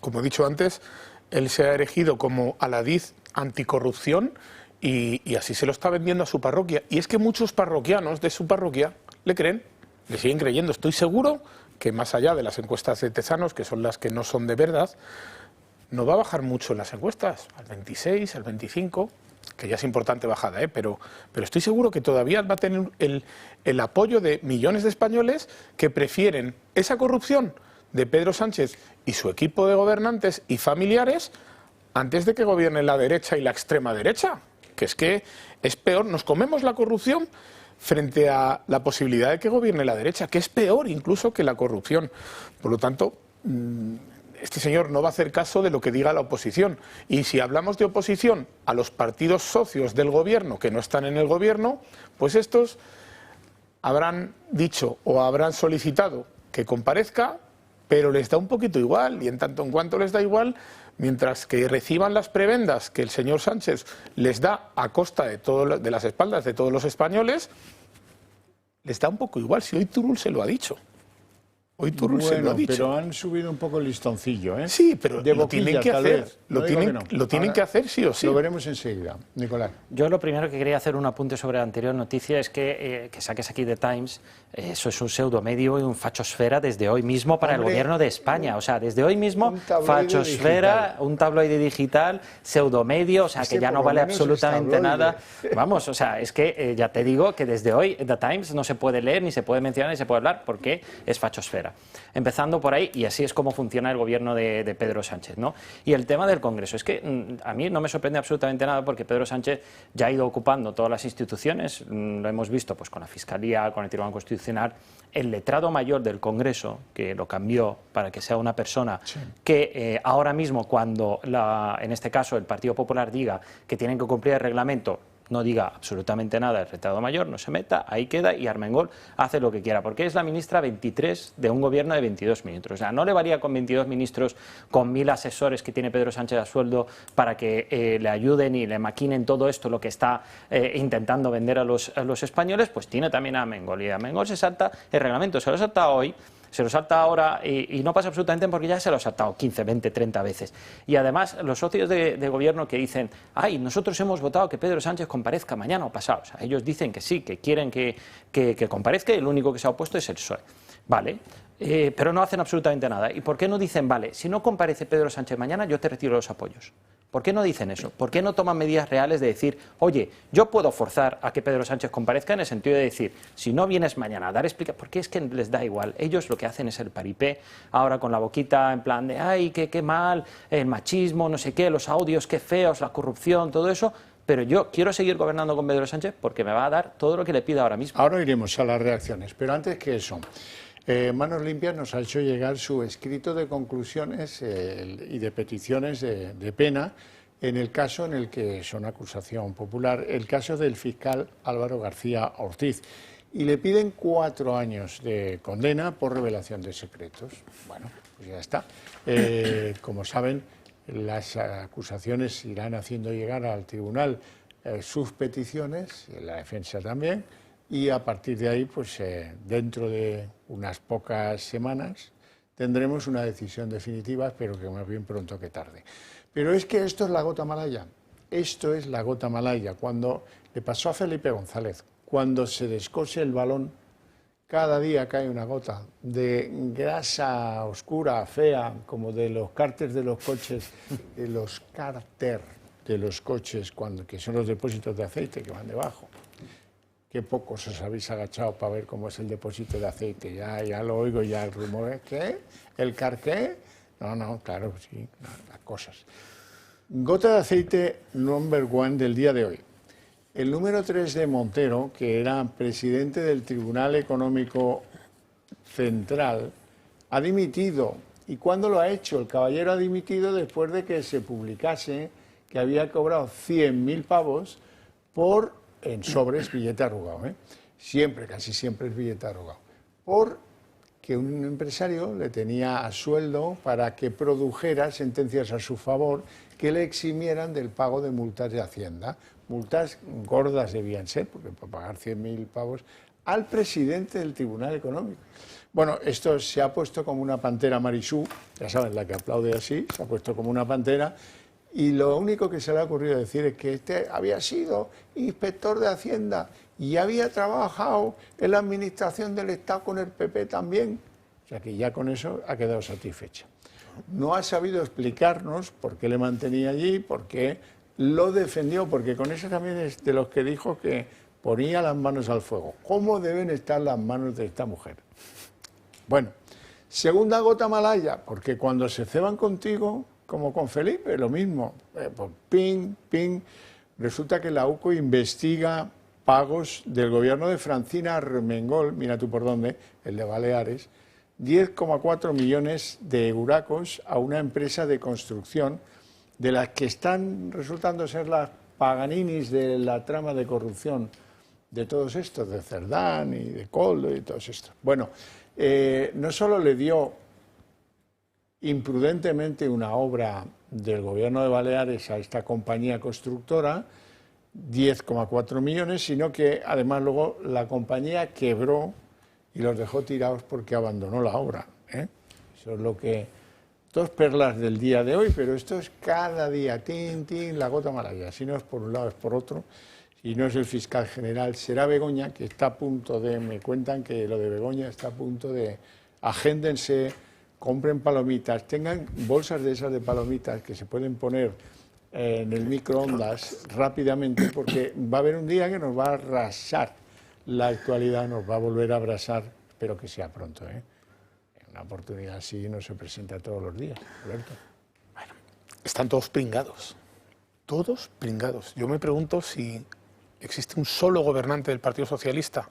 Como he dicho antes, él se ha erigido como aladid anticorrupción y así se lo está vendiendo a su parroquia. Y es que muchos parroquianos de su parroquia le creen, le siguen creyendo. Estoy seguro que más allá de las encuestas de Tezanos, que son las que no son de verdad, no va a bajar mucho en las encuestas, al 26, al 25, que ya es importante bajada, pero estoy seguro que todavía va a tener el apoyo de millones de españoles que prefieren esa corrupción de Pedro Sánchez y su equipo de gobernantes y familiares antes de que gobierne la derecha y la extrema derecha, que es peor, nos comemos la corrupción frente a la posibilidad de que gobierne la derecha, que es peor incluso que la corrupción. Por lo tanto, este señor no va a hacer caso de lo que diga la oposición. Y si hablamos de oposición a los partidos socios del gobierno que no están en el gobierno, pues estos habrán dicho o habrán solicitado que comparezca, pero les da un poquito igual, y en tanto en cuanto les da igual, mientras que reciban las prebendas que el señor Sánchez les da a costa de las espaldas de todos los españoles, les da un poco igual, si hoy Turull se lo ha dicho. Hoy Turull se lo ha dicho. Pero han subido un poco el listoncillo, ¿eh? Sí, pero lo tienen que hacer. Lo tienen que hacer sí o sí. Lo veremos enseguida. Nicolás. Yo lo primero que quería hacer un apunte sobre la anterior noticia es que saques aquí The Times, eso es un pseudomedio y un fachosfera desde hoy mismo para el gobierno de España. O sea, desde hoy mismo, fachosfera, un tabloide digital, pseudomedio, o sea, que ya no vale absolutamente nada. Vamos, o sea, es que ya te digo que desde hoy The Times no se puede leer, ni se puede mencionar, ni se puede hablar, porque es fachosfera. Empezando por ahí, y así es como funciona el gobierno de Pedro Sánchez, ¿no? Y el tema del Congreso, es que a mí no me sorprende absolutamente nada porque Pedro Sánchez ya ha ido ocupando todas las instituciones, lo hemos visto pues con la Fiscalía, con el Tribunal Constitucional, el letrado mayor del Congreso, que lo cambió para que sea una persona que ahora mismo cuando, en este caso, el Partido Popular diga que tienen que cumplir el reglamento, no diga absolutamente nada del retrasado mayor, no se meta, ahí queda y Armengol hace lo que quiera, porque es la ministra 23 de un gobierno de 22 ministros. O sea, no le varía con 22 ministros, con 1000 asesores que tiene Pedro Sánchez a sueldo para que le ayuden y le maquinen todo esto, lo que está intentando vender a los españoles, pues tiene también a Armengol. Y Armengol se salta el reglamento, se lo salta hoy, se lo salta ahora y no pasa absolutamente porque ya se lo ha saltado 15, 20, 30 veces. Y además los socios de gobierno que dicen, ay, nosotros hemos votado que Pedro Sánchez comparezca mañana o pasado. O sea, ellos dicen que sí, que quieren que comparezca y el único que se ha opuesto es el PSOE. Vale, pero no hacen absolutamente nada. ¿Y por qué no dicen, vale, si no comparece Pedro Sánchez mañana, yo te retiro los apoyos? ¿Por qué no dicen eso? ¿Por qué no toman medidas reales de decir, oye, yo puedo forzar a que Pedro Sánchez comparezca en el sentido de decir, si no vienes mañana a dar explicaciones, porque es que les da igual, ellos lo que hacen es el paripé, ahora con la boquita en plan de, ay, qué mal, el machismo, no sé qué, los audios, qué feos, la corrupción, todo eso, pero yo quiero seguir gobernando con Pedro Sánchez porque me va a dar todo lo que le pida ahora mismo. Ahora iremos a las reacciones, pero antes que eso... Manos Limpias nos ha hecho llegar su escrito de conclusiones y de peticiones de pena en el caso en el que son acusación popular, el caso del fiscal Álvaro García Ortiz. Y le piden 4 años de condena por revelación de secretos. Bueno, pues ya está. Como saben, las acusaciones irán haciendo llegar al tribunal sus peticiones, la defensa también. Y a partir de ahí, pues dentro de unas pocas semanas, tendremos una decisión definitiva, pero que más bien pronto que tarde. Pero es que esto es la gota malaya. Esto es la gota malaya. Cuando le pasó a Felipe González, cuando se descose el balón, cada día cae una gota de grasa oscura, fea, como de los cárteres de los coches, de los cárter de los coches, que son los depósitos de aceite que van debajo. Qué pocos os habéis agachado para ver cómo es el depósito de aceite. Ya lo oigo, ya el rumor. ¿Qué? ¿El carqué? No, claro, sí, las cosas. Gota de aceite number 1 del día de hoy. El número 3 de Montero, que era presidente del Tribunal Económico Central, ha dimitido. ¿Y cuándo lo ha hecho? El caballero ha dimitido después de que se publicase que había cobrado 100.000 pavos en sobres, billete arrugado, siempre, casi siempre es billete arrugado, porque un empresario le tenía a sueldo para que produjera sentencias a su favor que le eximieran del pago de multas de Hacienda. Multas gordas debían ser, porque para pagar 100.000 pavos al presidente del Tribunal Económico. Bueno, esto se ha puesto como una pantera Marisú, ya saben, la que aplaude así, se ha puesto como una pantera. Y lo único que se le ha ocurrido decir es que este había sido inspector de Hacienda y había trabajado en la administración del Estado con el PP también. O sea que ya con eso ha quedado satisfecha. No ha sabido explicarnos por qué le mantenía allí, por qué lo defendió, porque con eso también es de los que dijo que ponía las manos al fuego. ¿Cómo deben estar las manos de esta mujer? Bueno, segunda gota malaya, porque cuando se ceban contigo, como con Felipe, lo mismo, pues ping, resulta que la UCO investiga pagos del gobierno de Francina Armengol, mira tú por dónde, el de Baleares, 10,4 millones de euracos a una empresa de construcción de las que están resultando ser las paganinis de la trama de corrupción de todos estos, de Cerdán y de Coldo y todos estos. Bueno, no solo le dio imprudentemente una obra del gobierno de Baleares a esta compañía constructora, 10,4 millones, sino que además luego la compañía quebró y los dejó tirados porque abandonó la obra. Eso es lo que... 2 perlas del día de hoy, pero esto es cada día, la gota malaya. Si no es por un lado, es por otro. Si no es el fiscal general, será Begoña, que está a punto de... Me cuentan que lo de Begoña está a punto de... Agéndense, compren palomitas, tengan bolsas de esas de palomitas que se pueden poner en el microondas rápidamente, porque va a haber un día que nos va a arrasar la actualidad, nos va a volver a abrasar, espero que sea pronto. Una oportunidad así no se presenta todos los días, Alberto. Bueno, están todos pringados, todos pringados. Yo me pregunto si existe un solo gobernante del Partido Socialista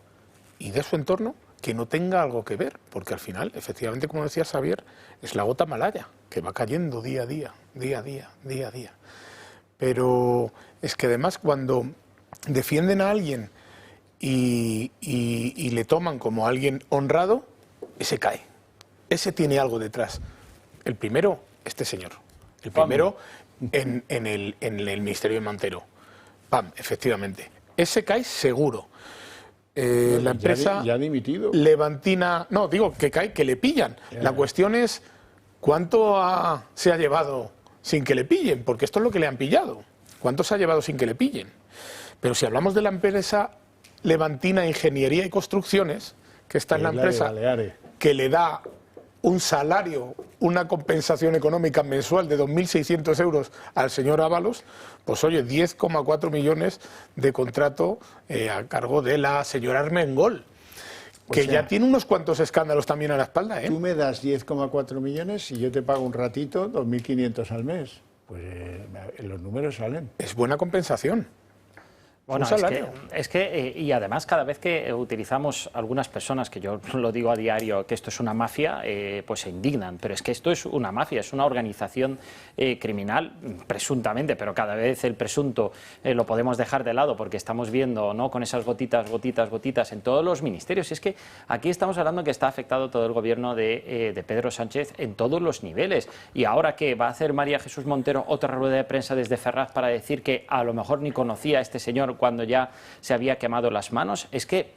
y de su entorno que no tenga algo que ver, porque al final, efectivamente, como decía Xavier, es la gota malaya, que va cayendo día a día. Pero es que además cuando defienden a alguien y le toman como alguien honrado, ese cae. Ese tiene algo detrás. El primero, este señor. El primero en el Ministerio de Montero. Pam, efectivamente. Ese cae seguro. La empresa ya ha dimitido. Levantina, no, digo que cae, que le pillan. La cuestión es cuánto se ha llevado sin que le pillen, porque esto es lo que le han pillado. ¿Cuánto se ha llevado sin que le pillen? Pero si hablamos de la empresa Levantina Ingeniería y Construcciones, que está en la empresa que le da un salario, una compensación económica mensual de 2.600 euros al señor Ábalos, pues oye, 10,4 millones de contrato a cargo de la señora Armengol, que ya tiene unos cuantos escándalos también a la espalda. Tú me das 10,4 millones y yo te pago un ratito 2.500 al mes. Pues los números salen. Es buena compensación. Bueno, y además cada vez que utilizamos algunas personas, que yo lo digo a diario, que esto es una mafia, pues se indignan, pero es que esto es una mafia, es una organización criminal, presuntamente, pero cada vez el presunto lo podemos dejar de lado porque estamos viendo, ¿no?, con esas gotitas en todos los ministerios. Y es que aquí estamos hablando que está afectado todo el gobierno de Pedro Sánchez en todos los niveles. Y ahora que va a hacer María Jesús Montero otra rueda de prensa desde Ferraz para decir que a lo mejor ni conocía a este señor cuando ya se había quemado las manos, es que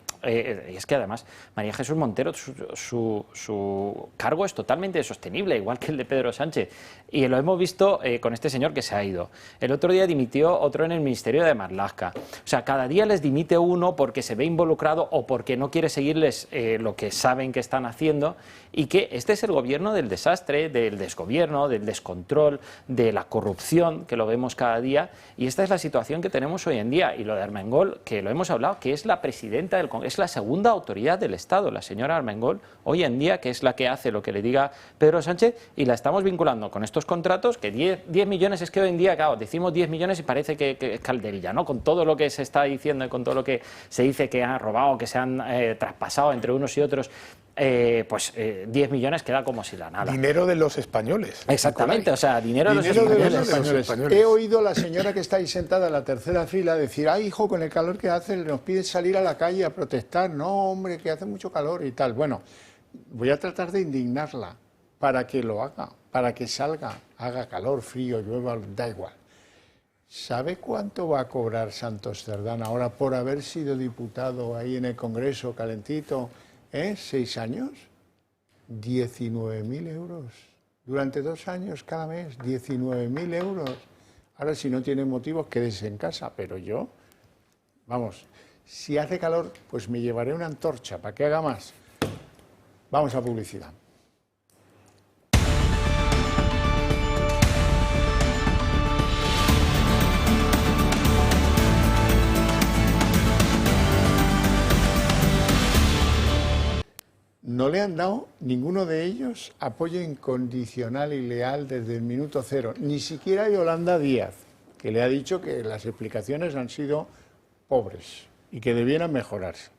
además María Jesús Montero, su cargo es totalmente sostenible, igual que el de Pedro Sánchez, y lo hemos visto con este señor que se ha ido. El otro día dimitió otro en el Ministerio de Marlaska. O sea, cada día les dimite uno porque se ve involucrado o porque no quiere seguirles lo que saben que están haciendo, y que este es el gobierno del desastre, del desgobierno, del descontrol, de la corrupción, que lo vemos cada día, y esta es la situación que tenemos hoy en día. Y lo de Armengol, que lo hemos hablado, que es la presidenta del Congreso, es la segunda autoridad del Estado, la señora Armengol, hoy en día, que es la que hace lo que le diga Pedro Sánchez, y la estamos vinculando con estos contratos, que 10 millones, es que hoy en día, claro, decimos 10 millones y parece que es calderilla, ¿no? Con todo lo que se está diciendo y con todo lo que se dice que han robado, que se han traspasado entre unos y otros, 10 millones queda como si la nada. Dinero de los españoles. Exactamente, o sea, dinero de los españoles. He oído a la señora que está ahí sentada en la tercera fila decir, ay, hijo, con el calor que hace nos pide salir a la calle a protestar. No, hombre, que hace mucho calor y tal. Bueno, voy a tratar de indignarla para que lo haga, para que salga, haga calor, frío, llueva, da igual. ¿Sabe cuánto va a cobrar Santos Cerdán ahora por haber sido diputado ahí en el Congreso, calentito? 6 años, 19.000 euros. Durante 2 años cada mes, 19.000 euros. Ahora, si no tienen motivos, quédese en casa. Pero yo, vamos, si hace calor, pues me llevaré una antorcha para que haga más. Vamos a publicidad. No le han dado, ninguno de ellos, apoyo incondicional y leal desde el minuto cero. Ni siquiera Yolanda Díaz, que le ha dicho que las explicaciones han sido pobres y que debieran mejorarse.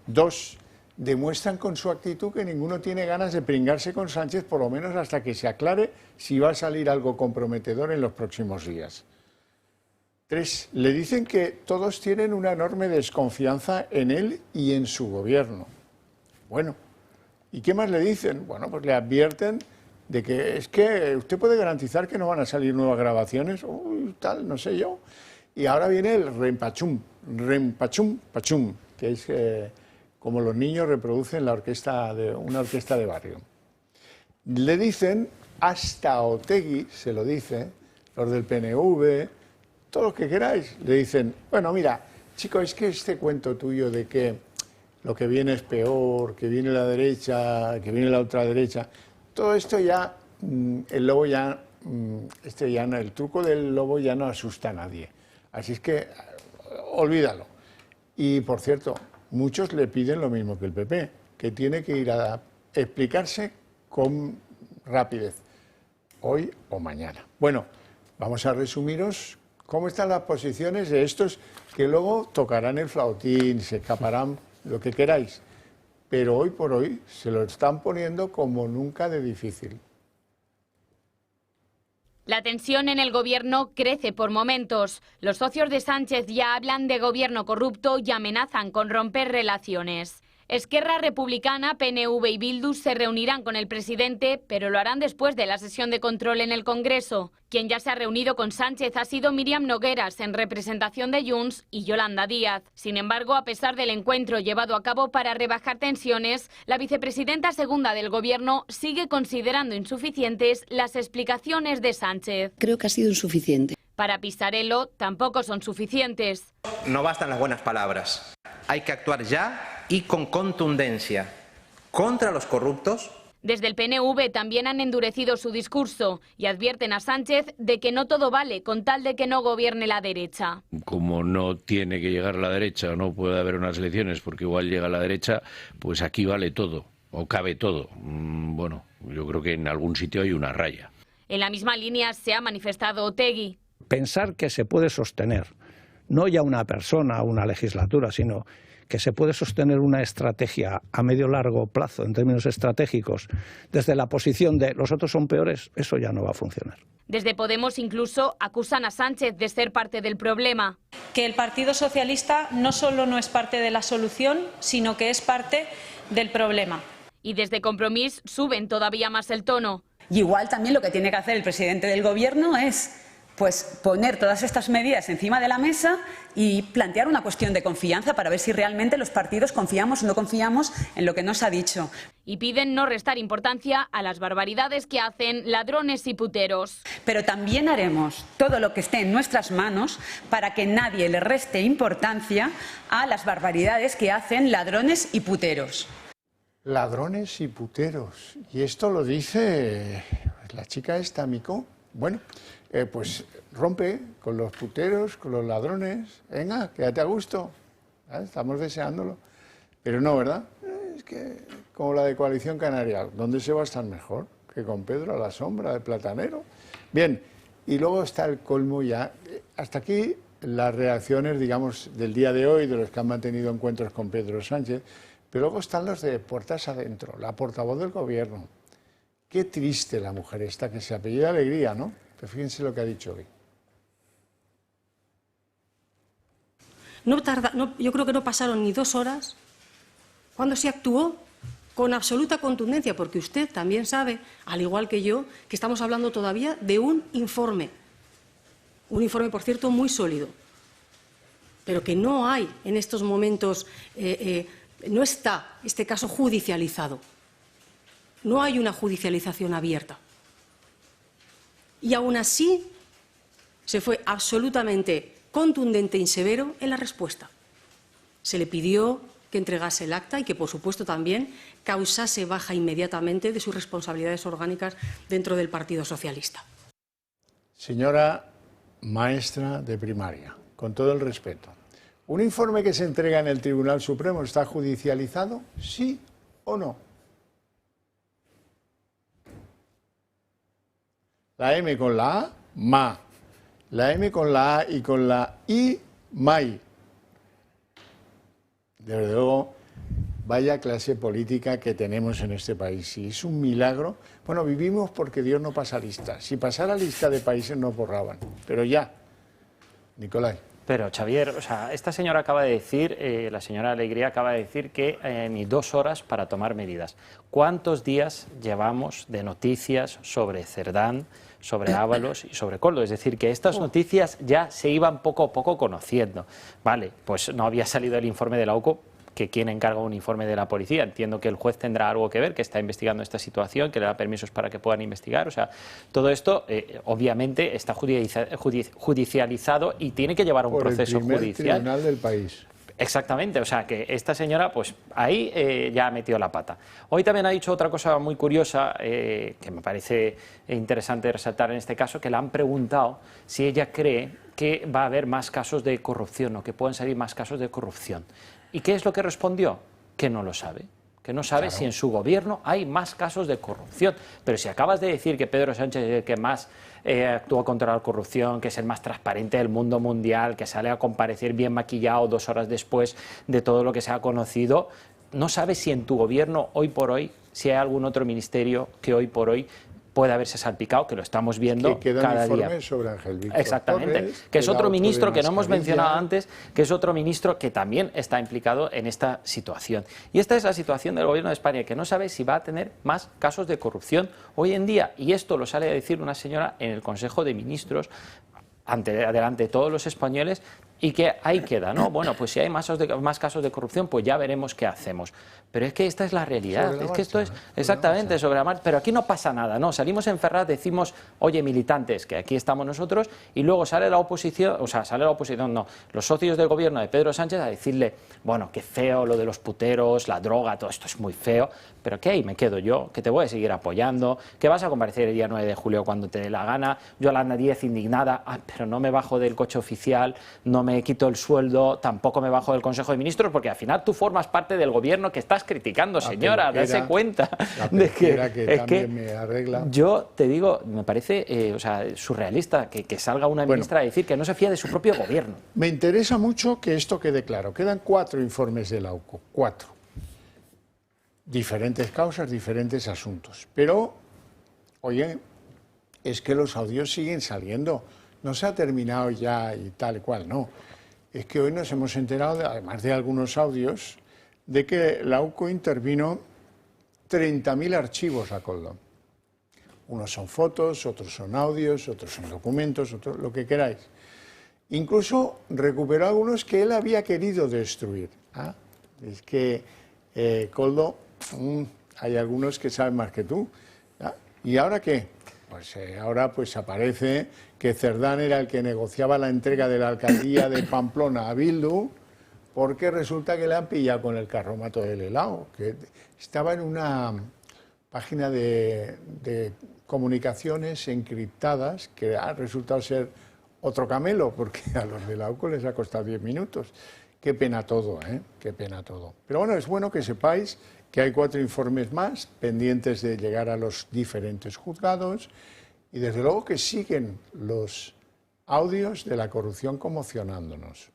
2, demuestran con su actitud que ninguno tiene ganas de pringarse con Sánchez, por lo menos hasta que se aclare si va a salir algo comprometedor en los próximos días. 3, le dicen que todos tienen una enorme desconfianza en él y en su gobierno. Bueno, ¿y qué más le dicen? Bueno, pues le advierten de que es que usted puede garantizar que no van a salir nuevas grabaciones, uy, tal, no sé yo. Y ahora viene el rempachum, pachum, que es como los niños reproducen una orquesta de barrio. Le dicen, hasta Otegi se lo dice, los del PNV, todos los que queráis, le dicen, bueno, mira, chico, es que este cuento tuyo de que lo que viene es peor, que viene la derecha, que viene la ultraderecha, todo esto ya, el lobo ya, el truco del lobo ya no asusta a nadie. Así es que, olvídalo. Y, por cierto, muchos le piden lo mismo que el PP, que tiene que ir a explicarse con rapidez, hoy o mañana. Bueno, vamos a resumiros cómo están las posiciones de estos que luego tocarán el flautín, se escaparán, lo que queráis, pero hoy por hoy se lo están poniendo como nunca de difícil. La tensión en el gobierno crece por momentos. Los socios de Sánchez ya hablan de gobierno corrupto y amenazan con romper relaciones. Esquerra Republicana, PNV y Bildu se reunirán con el presidente, pero lo harán después de la sesión de control en el Congreso. Quien ya se ha reunido con Sánchez ha sido Míriam Nogueras, en representación de Junts, y Yolanda Díaz. Sin embargo, a pesar del encuentro llevado a cabo para rebajar tensiones, la vicepresidenta segunda del Gobierno sigue considerando insuficientes las explicaciones de Sánchez. Creo que ha sido insuficiente. Para Pisarello, tampoco son suficientes. No bastan las buenas palabras. Hay que actuar ya y con contundencia contra los corruptos. Desde el PNV también han endurecido su discurso y advierten a Sánchez de que no todo vale con tal de que no gobierne la derecha. Como no tiene que llegar la derecha, no puede haber unas elecciones porque igual llega la derecha, pues aquí vale todo, o cabe todo. Bueno, yo creo que en algún sitio hay una raya. En la misma línea se ha manifestado Otegi. Pensar que se puede sostener, no ya una persona o una legislatura, sino que se puede sostener una estrategia a medio largo plazo en términos estratégicos desde la posición de los otros son peores, eso ya no va a funcionar. Desde Podemos incluso acusan a Sánchez de ser parte del problema. Que el Partido Socialista no solo no es parte de la solución, sino que es parte del problema. Y desde Compromís suben todavía más el tono. Y igual también lo que tiene que hacer el presidente del Gobierno es poner todas estas medidas encima de la mesa y plantear una cuestión de confianza para ver si realmente los partidos confiamos o no confiamos en lo que nos ha dicho. Y piden no restar importancia a las barbaridades que hacen ladrones y puteros. Pero también haremos todo lo que esté en nuestras manos para que nadie le reste importancia a las barbaridades que hacen ladrones y puteros. Ladrones y puteros. Y esto lo dice la chica esta, Micó. Bueno, pues rompe con los puteros, con los ladrones. Venga, quédate a gusto. Estamos deseándolo. Pero no, ¿verdad? Es que como la de Coalición Canaria, ¿dónde se va a estar mejor? Que con Pedro a la sombra de Platanero. Bien, y luego está el colmo ya. Hasta aquí las reacciones, digamos, del día de hoy, de los que han mantenido encuentros con Pedro Sánchez. Pero luego están los de puertas adentro, la portavoz del Gobierno. Qué triste la mujer esta, que se apellida Alegría, ¿no? Pero fíjense lo que ha dicho hoy. Yo creo que no pasaron ni 2 horas cuando se actuó con absoluta contundencia, porque usted también sabe, al igual que yo, que estamos hablando todavía de un informe, por cierto, muy sólido, pero que no hay en estos momentos, no está este caso judicializado, no hay una judicialización abierta. Y aún así se fue absolutamente contundente y severo en la respuesta. Se le pidió que entregase el acta y que, por supuesto, también causase baja inmediatamente de sus responsabilidades orgánicas dentro del Partido Socialista. Señora maestra de primaria, con todo el respeto, ¿un informe que se entrega en el Tribunal Supremo está judicializado? ¿Sí o no? La M con la A, ma. La M con la A y con la I, mai. Desde luego, vaya clase política que tenemos en este país. Si es un milagro, bueno, vivimos porque Dios no pasa lista. Si pasara lista de países nos borraban. Pero ya, Nicolai. Pero, Xavier, o sea, esta señora acaba de decir, la señora Alegría acaba de decir que ni 2 horas para tomar medidas. ¿Cuántos días llevamos de noticias sobre Cerdán, sobre Ábalos y sobre Koldo? Es decir, que estas noticias ya se iban poco a poco conociendo. Vale, pues no había salido el informe de la UCO, que quien encarga un informe de la policía. Entiendo que el juez tendrá algo que ver, que está investigando esta situación, que le da permisos para que puedan investigar. O sea, todo esto obviamente está judicializado y tiene que llevar a un proceso judicial. Por el primer tribunal del país. Exactamente, o sea que esta señora pues ahí ya ha metido la pata. Hoy también ha dicho otra cosa muy curiosa que me parece interesante resaltar en este caso, que le han preguntado si ella cree que va a haber más casos de corrupción o que pueden salir más casos de corrupción. ¿Y qué es lo que respondió? Que no lo sabe. Que no sabe si en su gobierno hay más casos de corrupción. Pero si acabas de decir que Pedro Sánchez es el que más actúa contra la corrupción, que es el más transparente del mundo mundial, que sale a comparecer bien maquillado 2 horas después de todo lo que se ha conocido, no sabes si en tu gobierno, hoy por hoy, si hay algún otro ministerio que hoy por hoy puede haberse salpicado, que lo estamos viendo cada día. Sobre Ángel Víctor Exactamente, Torres, que es otro ministro que no hemos mencionado antes, que es otro ministro que también está implicado en esta situación. Y esta es la situación del Gobierno de España, que no sabe si va a tener más casos de corrupción hoy en día. Y esto lo sale a decir una señora en el Consejo de Ministros, delante de todos los españoles, y que ahí queda, ¿no? Bueno, pues si hay más casos de corrupción, pues ya veremos qué hacemos. Pero es que esta es la realidad, es que esto es exactamente sobre la marcha. Pero aquí no pasa nada, ¿no? Salimos en Ferraz, decimos, oye, militantes, que aquí estamos nosotros, y luego sale la oposición, no, los socios del gobierno de Pedro Sánchez a decirle, bueno, qué feo lo de los puteros, la droga, todo esto es muy feo, pero ¿qué hay? Me quedo yo, que te voy a seguir apoyando, que vas a comparecer el día 9 de julio cuando te dé la gana, Yolanda Díez indignada, pero no me bajo del coche oficial, no me quito el sueldo, tampoco me bajo del Consejo de Ministros, porque al final tú formas parte del gobierno que estás criticando, señora, dase cuenta de que me arregla. Yo te digo, me parece surrealista que salga una ministra a decir que no se fía de su propio gobierno. Me interesa mucho que esto quede claro. Quedan 4 informes de la UCO, 4. Diferentes causas, diferentes asuntos. Pero, oye, es que los audios siguen saliendo. No se ha terminado ya y tal y cual, no. Es que hoy nos hemos enterado, además de algunos audios, de que la UCO intervino 30.000 archivos a Koldo. Unos son fotos, otros son audios, otros son documentos, otros lo que queráis. Incluso recuperó algunos que él había querido destruir. ¿Ah? Es que Koldo, hay algunos que saben más que tú. ¿Ah? ¿Y ahora qué? Pues ahora pues aparece que Cerdán era el que negociaba la entrega de la alcaldía de Pamplona a Bildu, porque resulta que le han pillado con el carromato del helado, que estaba en una página de comunicaciones encriptadas que ha resultado ser otro camelo, porque a los de la UCO les ha costado 10 minutos. Qué pena todo, ¿eh? Qué pena todo. Pero bueno, es bueno que sepáis que hay 4 informes más pendientes de llegar a los diferentes juzgados y desde luego que siguen los audios de la corrupción conmocionándonos.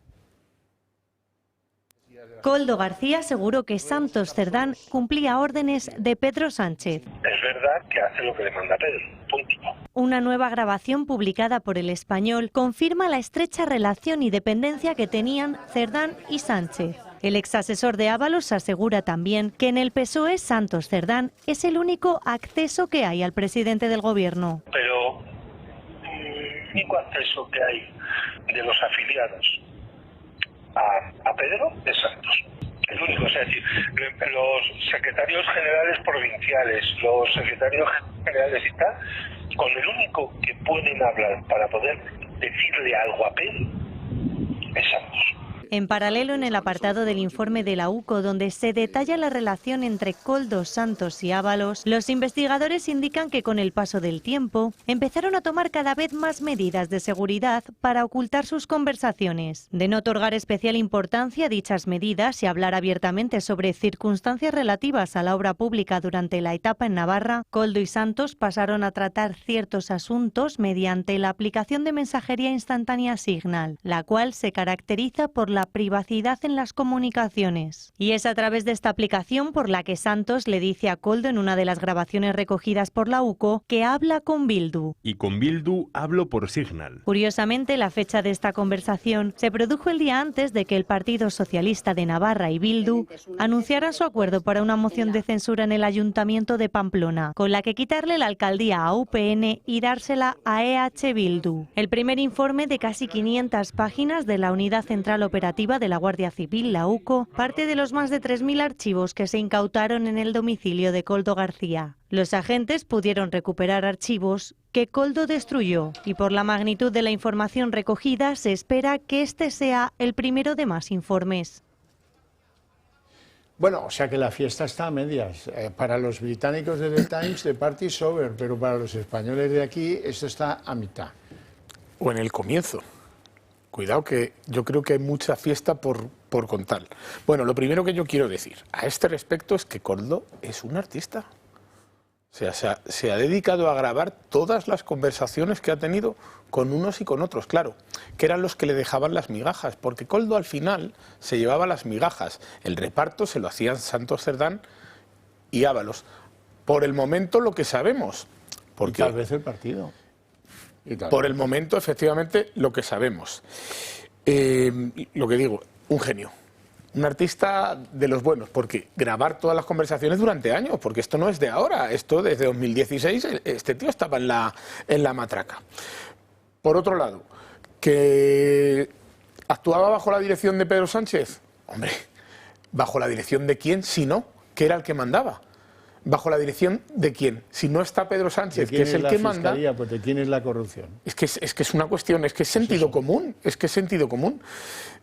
Koldo García aseguró que Santos Cerdán cumplía órdenes de Pedro Sánchez. Es verdad que hace lo que le manda Pedro, punto. Una nueva grabación publicada por El Español confirma la estrecha relación y dependencia que tenían Cerdán y Sánchez. El exasesor de Ábalos asegura también que en el PSOE Santos Cerdán es el único acceso que hay al presidente del gobierno. Pero el único acceso que hay de los afiliados a Pedro es Santos. El único, es decir, los secretarios generales provinciales, los secretarios generales y tal, con el único que pueden hablar para poder decirle algo a Pedro es Santos. En paralelo, en el apartado del informe de la UCO, donde se detalla la relación entre Koldo, Santos y Ábalos, los investigadores indican que con el paso del tiempo empezaron a tomar cada vez más medidas de seguridad para ocultar sus conversaciones. De no otorgar especial importancia a dichas medidas y hablar abiertamente sobre circunstancias relativas a la obra pública durante la etapa en Navarra, Koldo y Santos pasaron a tratar ciertos asuntos mediante la aplicación de mensajería instantánea Signal, la cual se caracteriza por la privacidad en las comunicaciones. Y es a través de esta aplicación por la que Santos le dice a Koldo en una de las grabaciones recogidas por la UCO que habla con Bildu. Y con Bildu hablo por Signal. Curiosamente, la fecha de esta conversación se produjo el día antes de que el Partido Socialista de Navarra y Bildu anunciaran su acuerdo para una moción de censura en el Ayuntamiento de Pamplona, con la que quitarle la alcaldía a UPN y dársela a EH Bildu. El primer informe de casi 500 páginas de la Unidad Central Operativa de la Guardia Civil, la UCO, parte de los más de 3.000 archivos que se incautaron en el domicilio de Koldo García. Los agentes pudieron recuperar archivos que Koldo destruyó y por la magnitud de la información recogida se espera que este sea el primero de más informes. Bueno, o sea que la fiesta está a medias. Para los británicos de The Times, the party's over, pero para los españoles de aquí esto está a mitad. O en el comienzo. Cuidado que yo creo que hay mucha fiesta por contar. Bueno, lo primero que yo quiero decir a este respecto es que Koldo es un artista. O sea, se ha dedicado a grabar todas las conversaciones que ha tenido con unos y con otros, claro, que eran los que le dejaban las migajas, porque Koldo al final se llevaba las migajas. El reparto se lo hacían Santos Cerdán y Ábalos. Por el momento lo que sabemos, Porque, y tal vez el partido. Por el momento, efectivamente, lo que sabemos. Lo que digo, un genio. Un artista de los buenos, porque grabar todas las conversaciones durante años, porque esto no es de ahora, esto desde 2016, este tío estaba en la matraca. Por otro lado, que actuaba bajo la dirección de Pedro Sánchez, hombre, ¿bajo la dirección de quién? Si no, que era el que mandaba. ¿Bajo la dirección de quién? Si no está Pedro Sánchez, que es el que manda... Pues ¿de quién es la corrupción? Es que es una cuestión, es que es sentido común, es que es sentido común.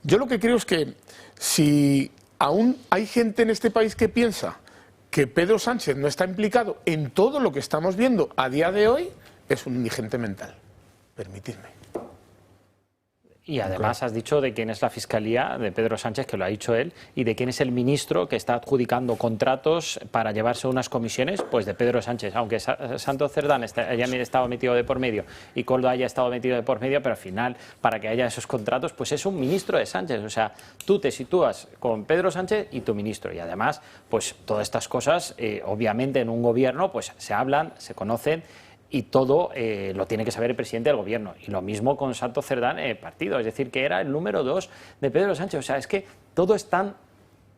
Yo lo que creo es que si aún hay gente en este país que piensa que Pedro Sánchez no está implicado en todo lo que estamos viendo a día de hoy, es un indigente mental. Permitidme. Y además has dicho de quién es la Fiscalía de Pedro Sánchez, que lo ha dicho él, y de quién es el ministro que está adjudicando contratos para llevarse unas comisiones, pues de Pedro Sánchez. Aunque Santos Cerdán haya estado metido de por medio y Koldo haya estado metido de por medio, pero al final, para que haya esos contratos, pues es un ministro de Sánchez. O sea, tú te sitúas con Pedro Sánchez y tu ministro. Y además, pues todas estas cosas, obviamente en un gobierno, pues se hablan, se conocen, y todo lo tiene que saber el presidente del gobierno. Y lo mismo con Santos Cerdán, partido. Es decir, que era el número 2 de Pedro Sánchez. O sea, es que todo es tan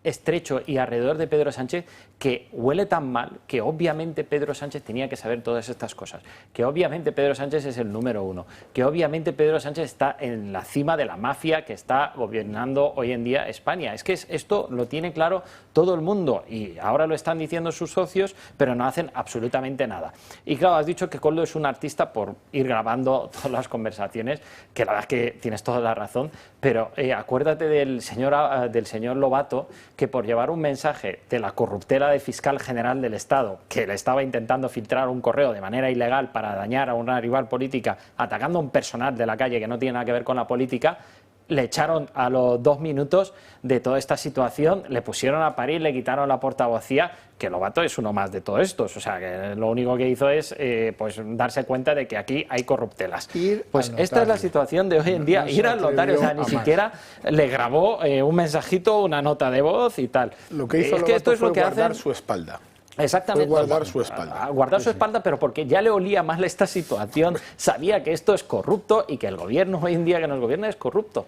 estrecho y alrededor de Pedro Sánchez que huele tan mal que obviamente Pedro Sánchez tenía que saber todas estas cosas, que obviamente Pedro Sánchez es el número 1, que obviamente Pedro Sánchez está en la cima de la mafia que está gobernando hoy en día España. Es que esto lo tiene claro todo el mundo y ahora lo están diciendo sus socios, pero no hacen absolutamente nada. Y claro, has dicho que Koldo es un artista por ir grabando todas las conversaciones, que la verdad es que tienes toda la razón, pero acuérdate del señor Lobato, que por llevar un mensaje de la corruptela de fiscal general del Estado, que le estaba intentando filtrar un correo de manera ilegal para dañar a una rival política, atacando a un personal de la calle que no tiene nada que ver con la política, le echaron a los 2 minutos de toda esta situación, le pusieron a parir, le quitaron la portavocía, que Lobato es uno más de todos estos. O sea, que lo único que hizo es pues darse cuenta de que aquí hay corruptelas. Pues esta es la situación de hoy en día, ir al notario. O sea, ni siquiera le grabó un mensajito, una nota de voz y tal. Lo que hizo Lobato fue guardar su espalda. Exactamente. Fue guardar su espalda. Guardar su espalda, pero porque ya le olía mal esta situación, sabía que esto es corrupto y que el gobierno hoy en día que nos gobierna es corrupto.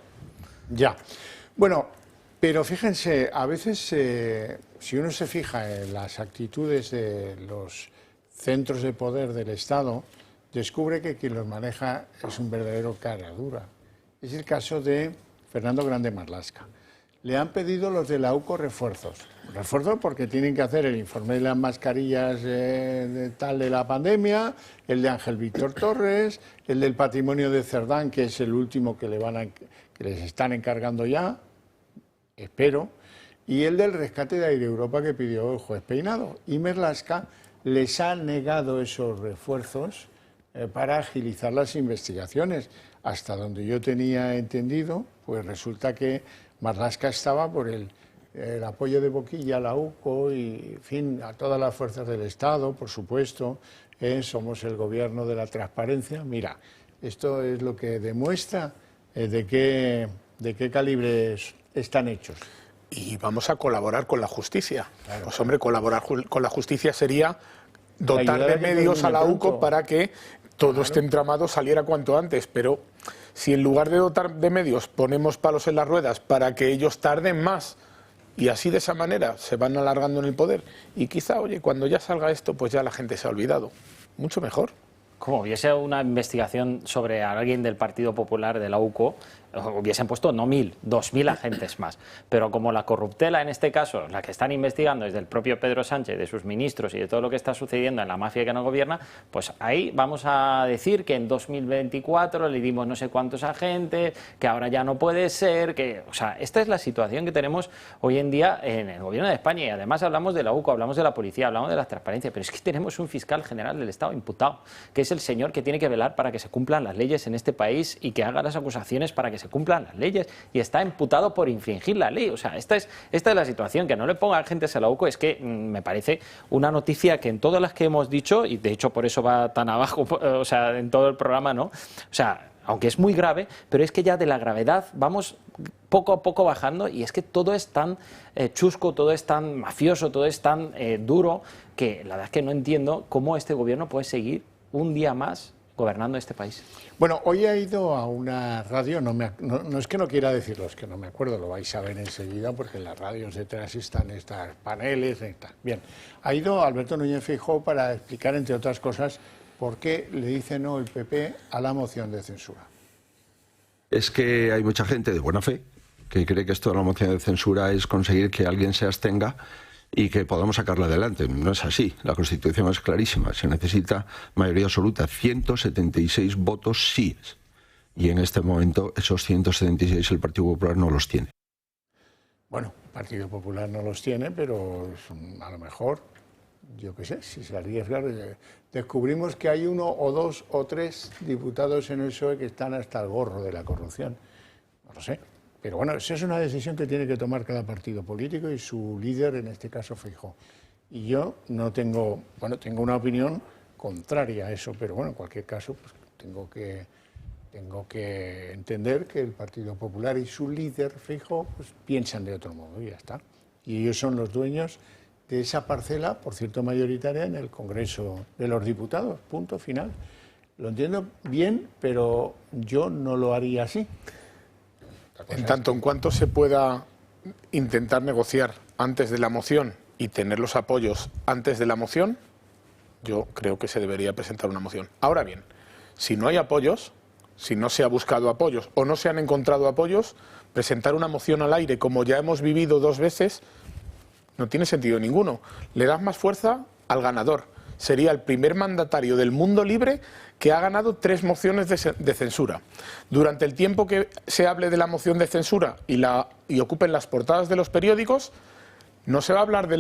Ya. Bueno, pero fíjense, a veces si uno se fija en las actitudes de los centros de poder del Estado, descubre que quien los maneja es un verdadero cara dura. Es el caso de Fernando Grande Marlaska. Le han pedido los de la UCO refuerzos. Refuerzos porque tienen que hacer el informe de las mascarillas de la pandemia, el de Ángel Víctor Torres, el del patrimonio de Cerdán, que es el último que les están encargando ya, espero, y el del rescate de Air Europa que pidió el juez Peinado. Y Marlaska les ha negado esos refuerzos para agilizar las investigaciones. Hasta donde yo tenía entendido, pues resulta que Marlaska estaba por el apoyo de Boquilla a la UCO y, en fin, a todas las fuerzas del Estado, por supuesto. Somos el gobierno de la transparencia. Mira, esto es lo que demuestra de qué calibres están hechos. Y vamos a colaborar con la justicia. Claro. Pues hombre, colaborar con la justicia sería dotar de medios a la UCO para que todo este entramado saliera cuanto antes, pero si en lugar de dotar de medios ponemos palos en las ruedas para que ellos tarden más y así de esa manera se van alargando en el poder y quizá, oye, cuando ya salga esto, pues ya la gente se ha olvidado. Mucho mejor. Como hubiese una investigación sobre alguien del Partido Popular de la UCO, hubiesen puesto no 1.000, 2.000 agentes más. Pero como la corruptela, en este caso, la que están investigando es del propio Pedro Sánchez, de sus ministros y de todo lo que está sucediendo en la mafia que no gobierna, pues ahí vamos a decir que en 2024 le dimos no sé cuántos agentes, que ahora ya no puede ser, que, o sea, esta es la situación que tenemos hoy en día en el gobierno de España. Y además hablamos de la UCO, hablamos de la policía, hablamos de la transparencia, pero es que tenemos un fiscal general del Estado imputado, que es el señor que tiene que velar para que se cumplan las leyes en este país y que haga las acusaciones para que se cumplan las leyes, y está imputado por infringir la ley. O sea, esta es la situación. Que no le pongan agentes a la UCO es que me parece una noticia que en todas las que hemos dicho, y de hecho por eso va tan abajo, o sea, en todo el programa, ¿no? O sea, aunque es muy grave, pero es que ya de la gravedad vamos poco a poco bajando, y es que todo es tan chusco, todo es tan mafioso, todo es tan duro, que la verdad es que no entiendo cómo este gobierno puede seguir un día más gobernando este país. Bueno, hoy ha ido a una radio, no es que no quiera decirlo, es que no me acuerdo, lo vais a ver enseguida, porque en las radios detrás están estos paneles. Bien, ha ido Alberto Núñez Feijóo para explicar, entre otras cosas, por qué le dice no el PP a la moción de censura. Es que hay mucha gente de buena fe que cree que esto de la moción de censura es conseguir que alguien se abstenga y que podamos sacarla adelante. No es así. La Constitución es clarísima. Se necesita mayoría absoluta, 176 votos sí. Y en este momento esos 176 el Partido Popular no los tiene. Bueno, el Partido Popular no los tiene, pero a lo mejor, yo qué sé, si se arriesga, descubrimos que hay 1 o 2 o 3 diputados en el PSOE que están hasta el gorro de la corrupción. No lo sé. Pero bueno, esa es una decisión que tiene que tomar cada partido político y su líder, en este caso Feijóo. Y yo no tengo, bueno, tengo una opinión contraria a eso, pero bueno, en cualquier caso, pues tengo que entender que el Partido Popular y su líder Feijóo pues piensan de otro modo y ya está. Y ellos son los dueños de esa parcela, por cierto mayoritaria, en el Congreso de los Diputados, punto final. Lo entiendo bien, pero yo no lo haría así. En tanto en cuanto se pueda intentar negociar antes de la moción y tener los apoyos antes de la moción, yo creo que se debería presentar una moción. Ahora bien, si no hay apoyos, si no se ha buscado apoyos o no se han encontrado apoyos, presentar una moción al aire, como ya hemos vivido 2 veces, no tiene sentido ninguno. Le das más fuerza al ganador. Sería el primer mandatario del mundo libre que ha ganado 3 mociones de censura. Durante el tiempo que se hable de la moción de censura y ocupen las portadas de los periódicos, no se va a hablar de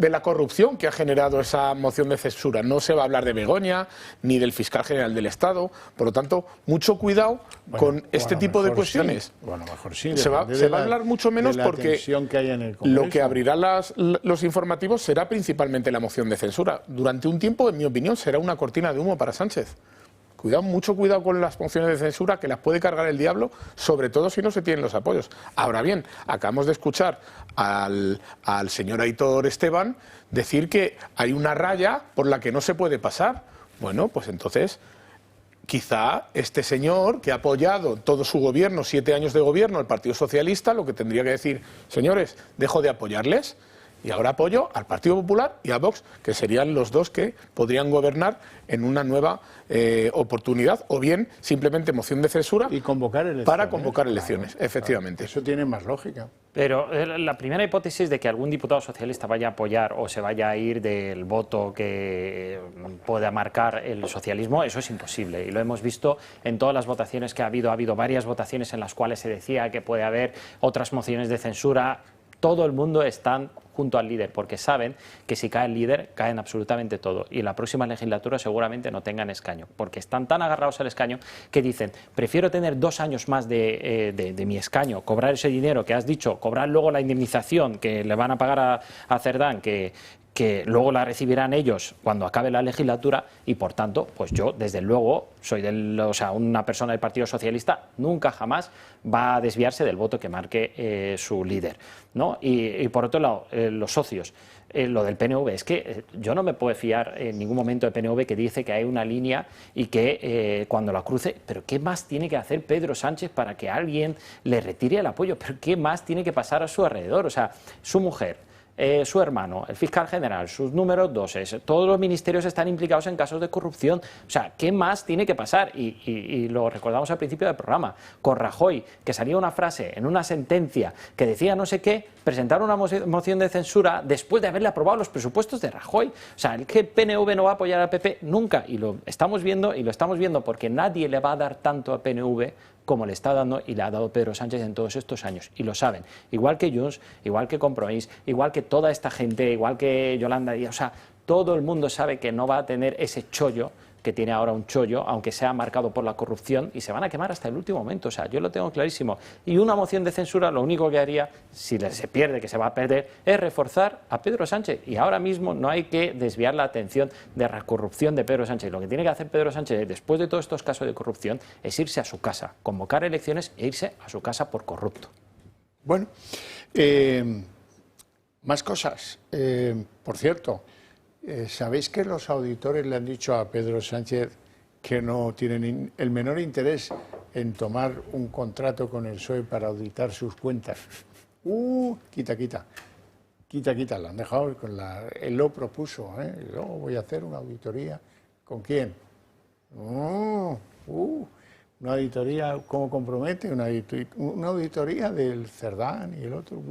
la corrupción que ha generado esa moción de censura, no se va a hablar de Begoña ni del fiscal general del Estado. Por lo tanto, mucho cuidado con este tipo de cuestiones. Sí. Bueno, a lo mejor sí. Se va a hablar mucho menos porque que hay en el lo que abrirá los informativos será principalmente la moción de censura. Durante un tiempo, en mi opinión, será una cortina de humo para Sánchez. Mucho cuidado con las mociones de censura, que las puede cargar el diablo, sobre todo si no se tienen los apoyos. Ahora bien, acabamos de escuchar al señor Aitor Esteban decir que hay una raya por la que no se puede pasar. Bueno, pues entonces, quizá este señor, que ha apoyado todo su gobierno, 7 años de gobierno, el Partido Socialista, lo que tendría que decir, señores, dejo de apoyarles y ahora apoyo al Partido Popular y a Vox, que serían los 2 que podrían gobernar en una nueva oportunidad, o bien simplemente moción de censura y convocar elecciones, para convocar elecciones, claro, efectivamente. Eso tiene más lógica. Pero la primera hipótesis de que algún diputado socialista vaya a apoyar o se vaya a ir del voto que pueda marcar el socialismo, eso es imposible. Y lo hemos visto en todas las votaciones que ha habido. Ha habido varias votaciones en las cuales se decía que puede haber otras mociones de censura. Todo el mundo está junto al líder, porque saben que si cae el líder, caen absolutamente todo. Y en la próxima legislatura seguramente no tengan escaño, porque están tan agarrados al escaño que dicen, prefiero tener 2 años más de mi escaño, cobrar ese dinero que has dicho, cobrar luego la indemnización que le van a pagar a Cerdán, que luego la recibirán ellos cuando acabe la legislatura, y por tanto, pues yo desde luego soy una persona del Partido Socialista, nunca jamás va a desviarse del voto que marque su líder, ¿no? Y por otro lado, los socios, lo del PNV, es que yo no me puedo fiar en ningún momento de PNV que dice que hay una línea y que cuando la cruce, pero ¿qué más tiene que hacer Pedro Sánchez para que alguien le retire el apoyo? ¿Pero qué más tiene que pasar a su alrededor? O sea, su mujer, su hermano, el fiscal general, sus números 2, todos los ministerios están implicados en casos de corrupción. O sea, ¿qué más tiene que pasar? Y lo recordamos al principio del programa, con Rajoy, que salía una frase en una sentencia que decía no sé qué, presentaron una moción de censura después de haberle aprobado los presupuestos de Rajoy. O sea, el que el PNV no va a apoyar al PP nunca, y lo estamos viendo porque nadie le va a dar tanto a PNV como le está dando y le ha dado Pedro Sánchez en todos estos años, y lo saben, igual que Junts, igual que Compromís, igual que toda esta gente, igual que Yolanda Díaz. O sea, todo el mundo sabe que no va a tener ese chollo que tiene ahora, un chollo, aunque sea marcado por la corrupción, y se van a quemar hasta el último momento. O sea, yo lo tengo clarísimo. Y una moción de censura lo único que haría, si se pierde, que se va a perder, es reforzar a Pedro Sánchez. Y ahora mismo no hay que desviar la atención de la corrupción de Pedro Sánchez. Lo que tiene que hacer Pedro Sánchez, después de todos estos casos de corrupción, es irse a su casa, convocar elecciones e irse a su casa por corrupto. Bueno, más cosas. Por cierto, ¿Sabéis que los auditores le han dicho a Pedro Sánchez que no tienen el menor interés en tomar un contrato con el PSOE para auditar sus cuentas? Quita, lo han dejado con él lo propuso, yo voy a hacer una auditoría. ¿Con quién? Una auditoría, ¿cómo compromete? Una auditoría del Cerdán y el otro,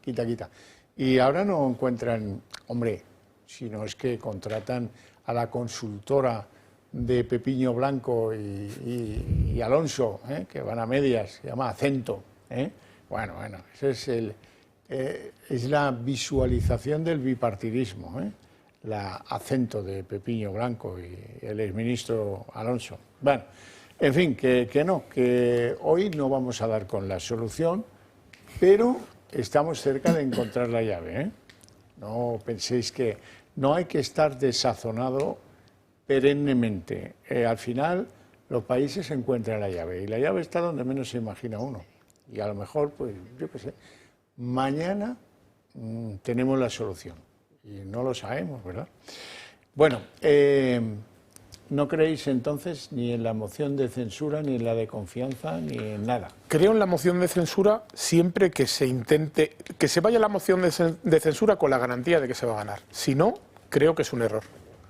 quita. Y ahora no encuentran, hombre, sino es que contratan a la consultora de Pepiño Blanco y Alonso, que van a medias, se llama Acento. Bueno, ese es la visualización del bipartidismo, la Acento de Pepiño Blanco y el exministro Alonso. Bueno, en fin, que hoy no vamos a dar con la solución, pero estamos cerca de encontrar la llave. No penséis que no hay que estar desazonado perennemente. Al final, los países encuentran la llave, y la llave está donde menos se imagina uno. Y a lo mejor, pues, yo qué sé, mañana tenemos la solución. Y no lo sabemos, ¿verdad? Bueno, ¿no creéis entonces ni en la moción de censura, ni en la de confianza, ni en nada? Creo en la moción de censura siempre que se intente, que se vaya la moción de censura con la garantía de que se va a ganar. Si no, creo que es un error.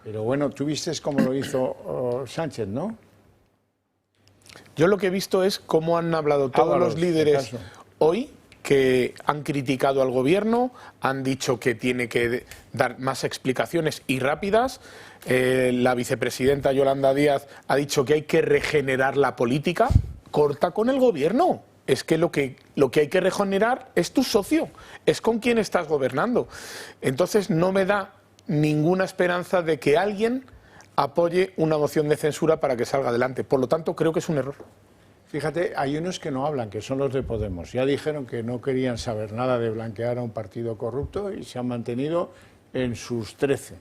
Pero bueno, tú viste cómo lo hizo Sánchez, ¿no? Yo lo que he visto es cómo han hablado todos los líderes hoy, que han criticado al gobierno, han dicho que tiene que dar más explicaciones y rápidas. La vicepresidenta Yolanda Díaz ha dicho que hay que regenerar la política. Corta con el gobierno. Es que lo que hay que regenerar es tu socio, es con quien estás gobernando. Entonces no me da ninguna esperanza de que alguien apoye una moción de censura para que salga adelante. Por lo tanto, creo que es un error. Fíjate, hay unos que no hablan, que son los de Podemos. Ya dijeron que no querían saber nada de blanquear a un partido corrupto y se han mantenido en sus 13.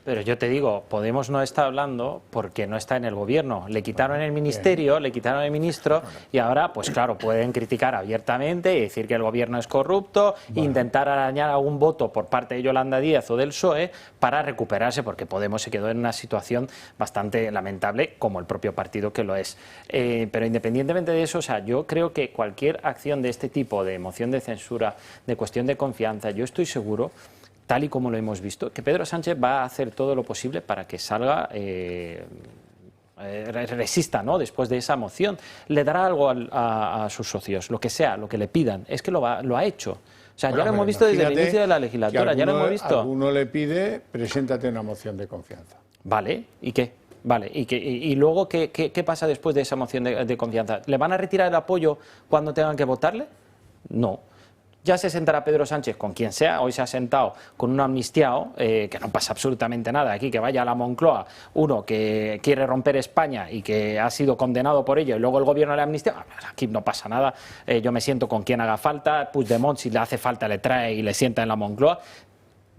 Pero yo te digo, Podemos no está hablando porque no está en el gobierno. Le quitaron el ministerio, le quitaron el ministro y ahora, pues claro, pueden criticar abiertamente y decir que el gobierno es corrupto, intentar arañar algún voto por parte de Yolanda Díaz o del PSOE para recuperarse, porque Podemos se quedó en una situación bastante lamentable, como el propio partido que lo es. Pero independientemente de eso, o sea, yo creo que cualquier acción de este tipo, de moción de censura, de cuestión de confianza, yo estoy seguro, tal y como lo hemos visto, que Pedro Sánchez va a hacer todo lo posible para que salga, resista, ¿no?, después de esa moción. Le dará algo a sus socios, lo que sea, lo que le pidan. Es que lo ha hecho. O sea, bueno, ya lo hemos visto desde el inicio de la legislatura, ya lo hemos visto. Uno le pide, preséntate una moción de confianza. Vale, ¿y qué? Vale, y luego, ¿qué pasa después de esa moción de confianza? ¿Le van a retirar el apoyo cuando tengan que votarle? No. Ya se sentará Pedro Sánchez con quien sea. Hoy se ha sentado con un amnistiado, que no pasa absolutamente nada aquí, que vaya a la Moncloa uno que quiere romper España y que ha sido condenado por ello y luego el gobierno le amnistía. Aquí no pasa nada, yo me siento con quien haga falta, Puigdemont si le hace falta le trae y le sienta en la Moncloa.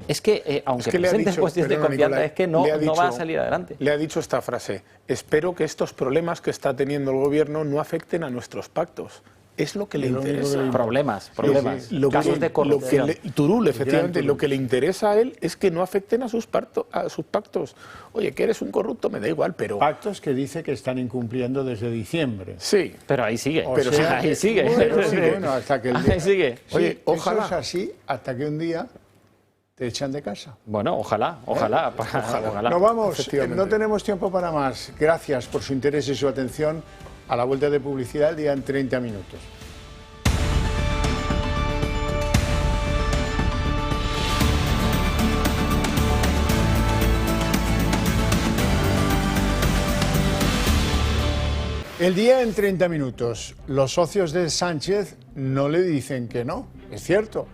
Es que, aunque presente cuestiones de confianza, Nicolás, es que no va a salir adelante. Le ha dicho esta frase: espero que estos problemas que está teniendo el gobierno no afecten a nuestros pactos. Es lo que le interesa. Problemas. Casos de corrupción. Turul, efectivamente, lo que le interesa a él es que no afecten a sus pactos. Oye, que eres un corrupto, me da igual, pero... Pactos que dice que están incumpliendo desde diciembre. Sí. Pero ahí sigue. Ahí sigue. Bueno, hasta que el día... Ahí sigue. Oye, ojalá. Eso es así hasta que un día te echan de casa. Bueno, ojalá. Nos vamos, no tenemos tiempo para más. Gracias por su interés y su atención. A la vuelta de publicidad, el día en 30 minutos. El día en 30 minutos. Los socios de Sánchez no le dicen que no, es cierto,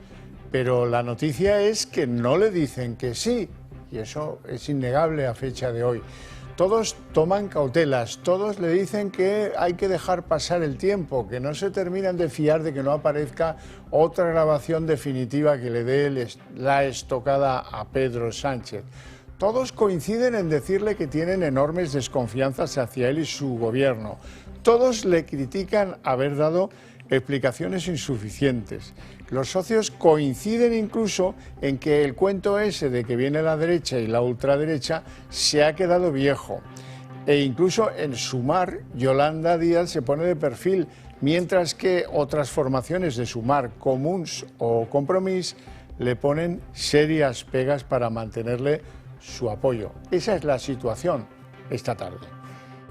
pero la noticia es que no le dicen que sí, y eso es innegable a fecha de hoy. Todos toman cautelas, todos le dicen que hay que dejar pasar el tiempo, que no se terminan de fiar de que no aparezca otra grabación definitiva que le dé la estocada a Pedro Sánchez. Todos coinciden en decirle que tienen enormes desconfianzas hacia él y su gobierno. Todos le critican haber dado explicaciones insuficientes. Los socios coinciden incluso en que el cuento ese de que viene la derecha y la ultraderecha se ha quedado viejo. E incluso en Sumar, Yolanda Díaz se pone de perfil, mientras que otras formaciones de Sumar, Comuns o Compromís le ponen serias pegas para mantenerle su apoyo. Esa es la situación esta tarde.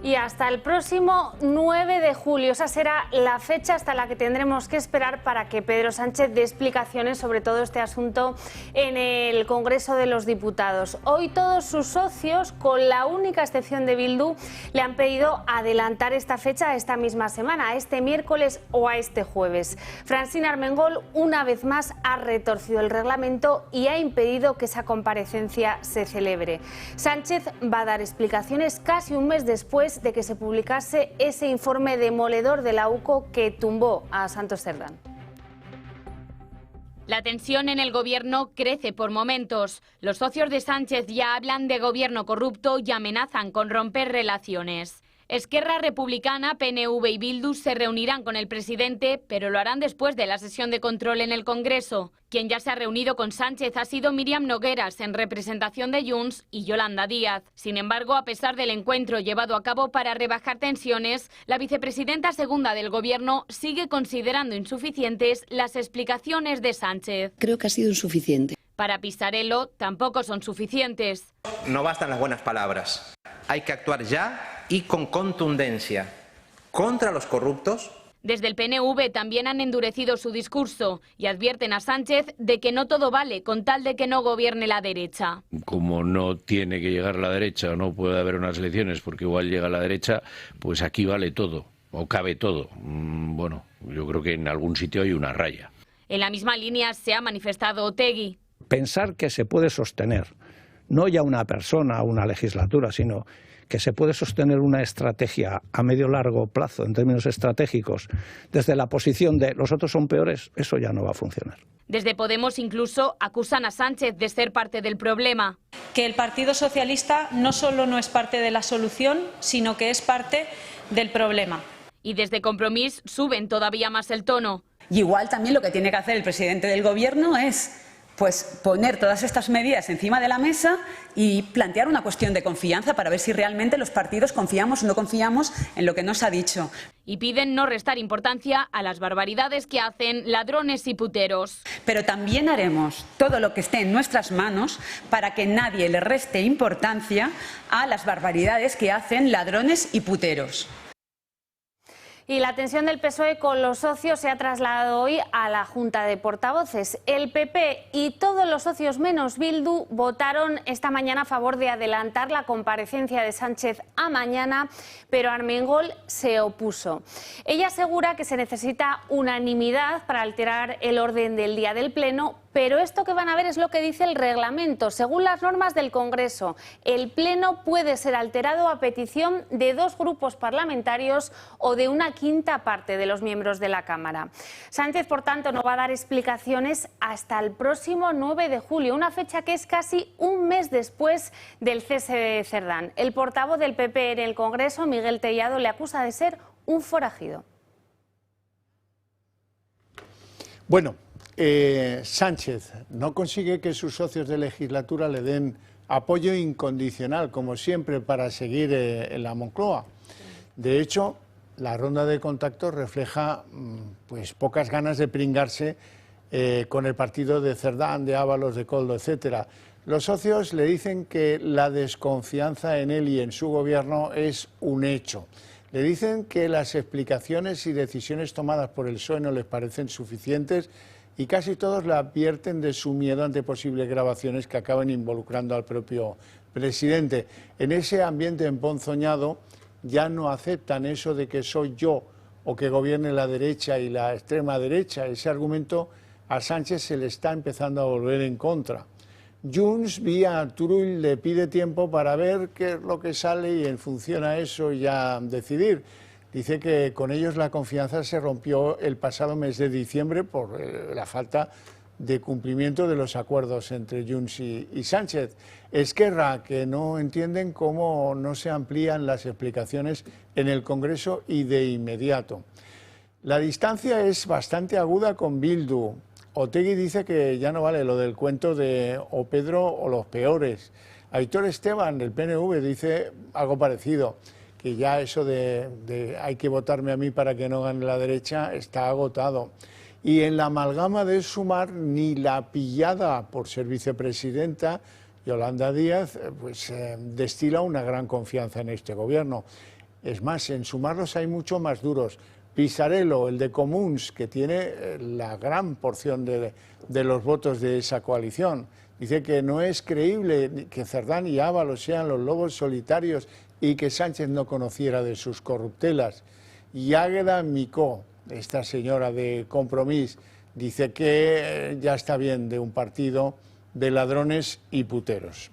Y hasta el próximo 9 de julio, esa será la fecha hasta la que tendremos que esperar para que Pedro Sánchez dé explicaciones sobre todo este asunto en el Congreso de los Diputados. Hoy todos sus socios, con la única excepción de Bildu, le han pedido adelantar esta fecha a esta misma semana, a este miércoles o a este jueves. Francina Armengol, una vez más, ha retorcido el reglamento y ha impedido que esa comparecencia se celebre. Sánchez va a dar explicaciones casi un mes después de que se publicase ese informe demoledor de la UCO que tumbó a Santos Cerdán. La tensión en el gobierno crece por momentos. Los socios de Sánchez ya hablan de gobierno corrupto y amenazan con romper relaciones. Esquerra Republicana, PNV y Bildu se reunirán con el presidente, pero lo harán después de la sesión de control en el Congreso. Quien ya se ha reunido con Sánchez ha sido Míriam Nogueras, en representación de Junts, y Yolanda Díaz. Sin embargo, a pesar del encuentro llevado a cabo para rebajar tensiones, la vicepresidenta segunda del Gobierno sigue considerando insuficientes las explicaciones de Sánchez. Creo que ha sido insuficiente. Para Pisarello, tampoco son suficientes. No bastan las buenas palabras. Hay que actuar ya y con contundencia contra los corruptos. Desde el PNV también han endurecido su discurso y advierten a Sánchez de que no todo vale con tal de que no gobierne la derecha. Como no tiene que llegar la derecha o no puede haber unas elecciones porque igual llega la derecha, pues aquí vale todo o cabe todo. Bueno, yo creo que en algún sitio hay una raya. En la misma línea se ha manifestado Otegi. Pensar que se puede sostener, no ya una persona o una legislatura, sino que se puede sostener una estrategia a medio largo plazo en términos estratégicos desde la posición de los otros son peores, eso ya no va a funcionar. Desde Podemos incluso acusan a Sánchez de ser parte del problema. Que el Partido Socialista no solo no es parte de la solución, sino que es parte del problema. Y desde Compromís suben todavía más el tono. Y igual también lo que tiene que hacer el presidente del Gobierno es poner todas estas medidas encima de la mesa y plantear una cuestión de confianza para ver si realmente los partidos confiamos o no confiamos en lo que nos ha dicho. Y piden no restar importancia a las barbaridades que hacen ladrones y puteros. Pero también haremos todo lo que esté en nuestras manos para que nadie le reste importancia a las barbaridades que hacen ladrones y puteros. Y la tensión del PSOE con los socios se ha trasladado hoy a la Junta de Portavoces. El PP y todos los socios menos Bildu votaron esta mañana a favor de adelantar la comparecencia de Sánchez a mañana, pero Armengol se opuso. Ella asegura que se necesita unanimidad para alterar el orden del día del Pleno, pero esto que van a ver es lo que dice el reglamento. Según las normas del Congreso, el Pleno puede ser alterado a petición de 2 grupos parlamentarios o de una quinta parte de los miembros de la Cámara. Sánchez, por tanto, no va a dar explicaciones hasta el próximo 9 de julio, una fecha que es casi un mes después del cese de Cerdán. El portavoz del PP en el Congreso, Miguel Tellado, le acusa de ser un forajido. Bueno, Sánchez no consigue que sus socios de legislatura le den apoyo incondicional, como siempre, para seguir en la Moncloa. De hecho, la ronda de contactos refleja pues pocas ganas de pringarse con el partido de Cerdán, de Ábalos, de Koldo, etcétera. Los socios le dicen que la desconfianza en él y en su gobierno es un hecho. Le dicen que las explicaciones y decisiones tomadas por el PSOE no les parecen suficientes y casi todos le advierten de su miedo ante posibles grabaciones que acaben involucrando al propio presidente. En ese ambiente emponzoñado ya no aceptan eso de que soy yo o que gobierne la derecha y la extrema derecha. Ese argumento a Sánchez se le está empezando a volver en contra. Junts, vía Turull, le pide tiempo para ver qué es lo que sale y en función a eso ya decidir. Dice que con ellos la confianza se rompió el pasado mes de diciembre por la falta de cumplimiento de los acuerdos entre Junts y Sánchez. Esquerra, que no entienden cómo no se amplían las explicaciones en el Congreso y de inmediato. La distancia es bastante aguda con Bildu. Otegi dice que ya no vale lo del cuento de o Pedro o los peores. Aitor Esteban, del PNV, dice algo parecido, que ya eso de hay que votarme a mí para que no gane la derecha está agotado. Y en la amalgama de Sumar, ni la pillada por ser vicepresidenta, Yolanda Díaz, pues destila una gran confianza en este gobierno. Es más, en Sumar los hay mucho más duros. Pisarello, el de Comuns, que tiene la gran porción de los votos de esa coalición, dice que no es creíble que Cerdán y Ábalos sean los lobos solitarios y que Sánchez no conociera de sus corruptelas. Y Águeda Micó, esta señora de Compromís, dice que ya está bien de un partido de ladrones y puteros.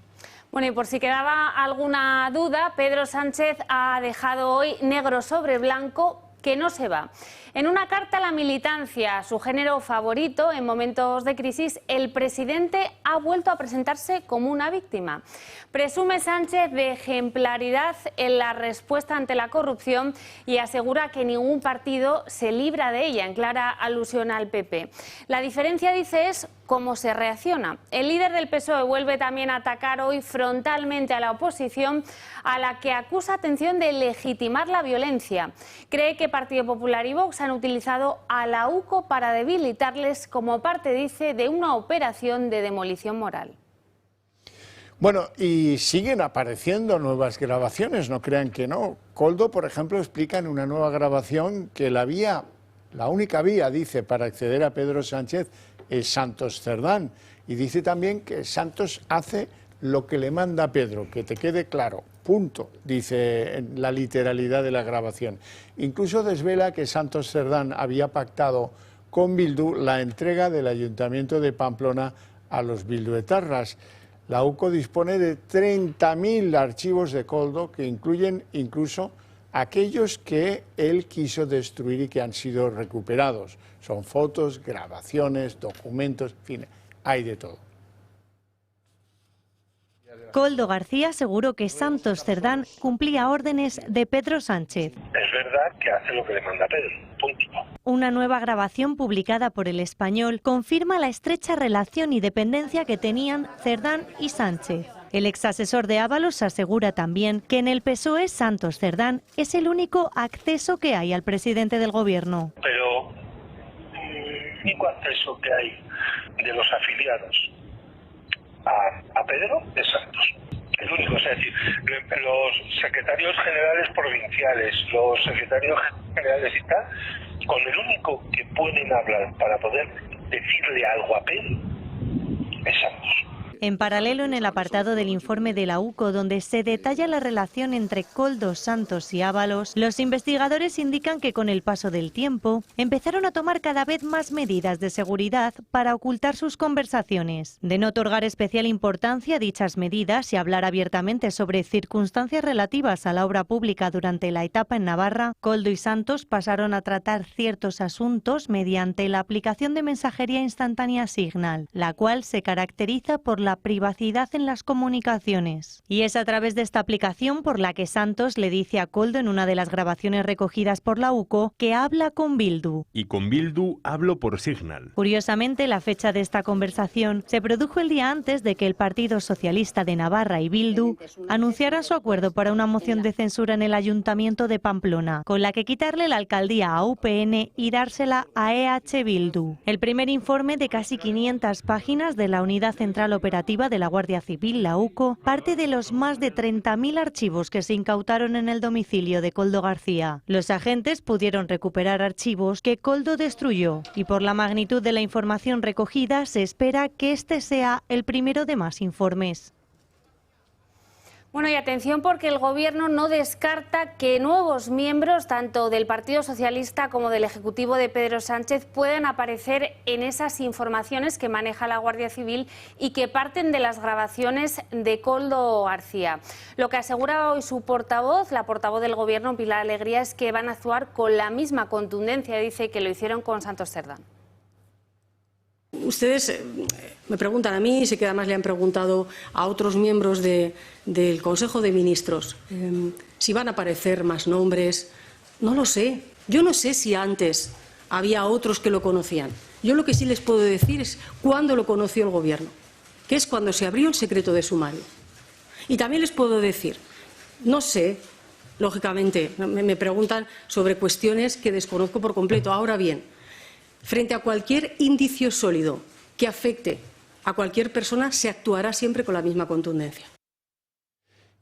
Bueno, y por si quedaba alguna duda, Pedro Sánchez ha dejado hoy negro sobre blanco que no se va. En una carta a la militancia, su género favorito en momentos de crisis, el presidente ha vuelto a presentarse como una víctima. Presume Sánchez de ejemplaridad en la respuesta ante la corrupción y asegura que ningún partido se libra de ella, en clara alusión al PP. La diferencia, dice, es cómo se reacciona. El líder del PSOE vuelve también a atacar hoy frontalmente a la oposición, a la que acusa, atención, de legitimar la violencia. Cree que Partido Popular y Vox han utilizado a la UCO para debilitarles como parte, dice, de una operación de demolición moral. Bueno, y siguen apareciendo nuevas grabaciones, no crean que no. Koldo, por ejemplo, explica en una nueva grabación que la única vía, dice, para acceder a Pedro Sánchez es Santos Cerdán. Y dice también que Santos hace lo que le manda Pedro, que te quede claro, punto, dice en la literalidad de la grabación. Incluso desvela que Santos Cerdán había pactado con Bildu la entrega del Ayuntamiento de Pamplona a los bilduetarras. La UCO dispone de 30.000 archivos de Koldo que incluyen incluso aquellos que él quiso destruir y que han sido recuperados. Son fotos, grabaciones, documentos, en fin, hay de todo. Koldo García aseguró que Santos Cerdán cumplía órdenes de Pedro Sánchez. Es verdad que hace lo que le manda Pedro, punto. Una nueva grabación publicada por El Español confirma la estrecha relación y dependencia que tenían Cerdán y Sánchez. El exasesor de Ábalos asegura también que en el PSOE Santos Cerdán es el único acceso que hay al presidente del gobierno. Pero el único acceso que hay de los afiliados a Pedro es Santos. El único, es decir, los secretarios generales provinciales, los secretarios generales y tal, con el único que pueden hablar para poder decirle algo a Pedro es Santos. En paralelo, en el apartado del informe de la UCO, donde se detalla la relación entre Koldo, Santos y Ábalos, los investigadores indican que con el paso del tiempo empezaron a tomar cada vez más medidas de seguridad para ocultar sus conversaciones. De no otorgar especial importancia a dichas medidas y hablar abiertamente sobre circunstancias relativas a la obra pública durante la etapa en Navarra, Koldo y Santos pasaron a tratar ciertos asuntos mediante la aplicación de mensajería instantánea Signal, la cual se caracteriza por la privacidad en las comunicaciones. Y es a través de esta aplicación por la que Santos le dice a Koldo en una de las grabaciones recogidas por la UCO que habla con Bildu. Y con Bildu hablo por Signal. Curiosamente, la fecha de esta conversación se produjo el día antes de que el Partido Socialista de Navarra y Bildu anunciaran su acuerdo para una moción de censura en el Ayuntamiento de Pamplona, con la que quitarle la alcaldía a UPN y dársela a EH Bildu. El primer informe de casi 500 páginas de la Unidad Central Operativa de la Guardia Civil, la UCO, parte de los más de 30.000 archivos que se incautaron en el domicilio de Koldo García. Los agentes pudieron recuperar archivos que Koldo destruyó y por la magnitud de la información recogida se espera que este sea el primero de más informes. Bueno, y atención porque el Gobierno no descarta que nuevos miembros, tanto del Partido Socialista como del Ejecutivo de Pedro Sánchez, puedan aparecer en esas informaciones que maneja la Guardia Civil y que parten de las grabaciones de Koldo García. Lo que asegura hoy su portavoz, la portavoz del Gobierno, Pilar Alegría, es que van a actuar con la misma contundencia, dice, que lo hicieron con Santos Cerdán. Ustedes me preguntan a mí y sé que además le han preguntado a otros miembros del Consejo de Ministros si van a aparecer más nombres. No lo sé. Yo no sé si antes había otros que lo conocían. Yo lo que sí les puedo decir es cuándo lo conoció el Gobierno, que es cuando se abrió el secreto de sumario. Y también les puedo decir, no sé, lógicamente, me preguntan sobre cuestiones que desconozco por completo. Ahora bien, frente a cualquier indicio sólido que afecte a cualquier persona, se actuará siempre con la misma contundencia.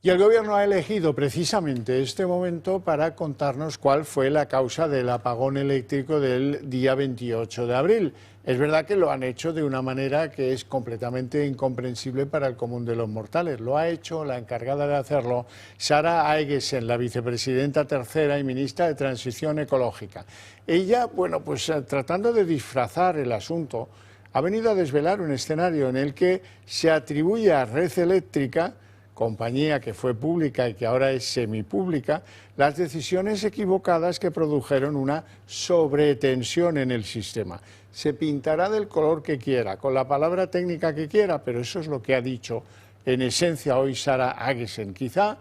Y el Gobierno ha elegido precisamente este momento para contarnos cuál fue la causa del apagón eléctrico del día 28 de abril. Es verdad que lo han hecho de una manera que es completamente incomprensible para el común de los mortales. Lo ha hecho la encargada de hacerlo, Sara Aegesen, la vicepresidenta tercera y ministra de Transición Ecológica. Ella, bueno, pues tratando de disfrazar el asunto, ha venido a desvelar un escenario en el que se atribuye a Red Eléctrica, compañía que fue pública y que ahora es semipública, las decisiones equivocadas que produjeron una sobretensión en el sistema. Se pintará del color que quiera, con la palabra técnica que quiera, pero eso es lo que ha dicho en esencia hoy Sara Aegesen, quizá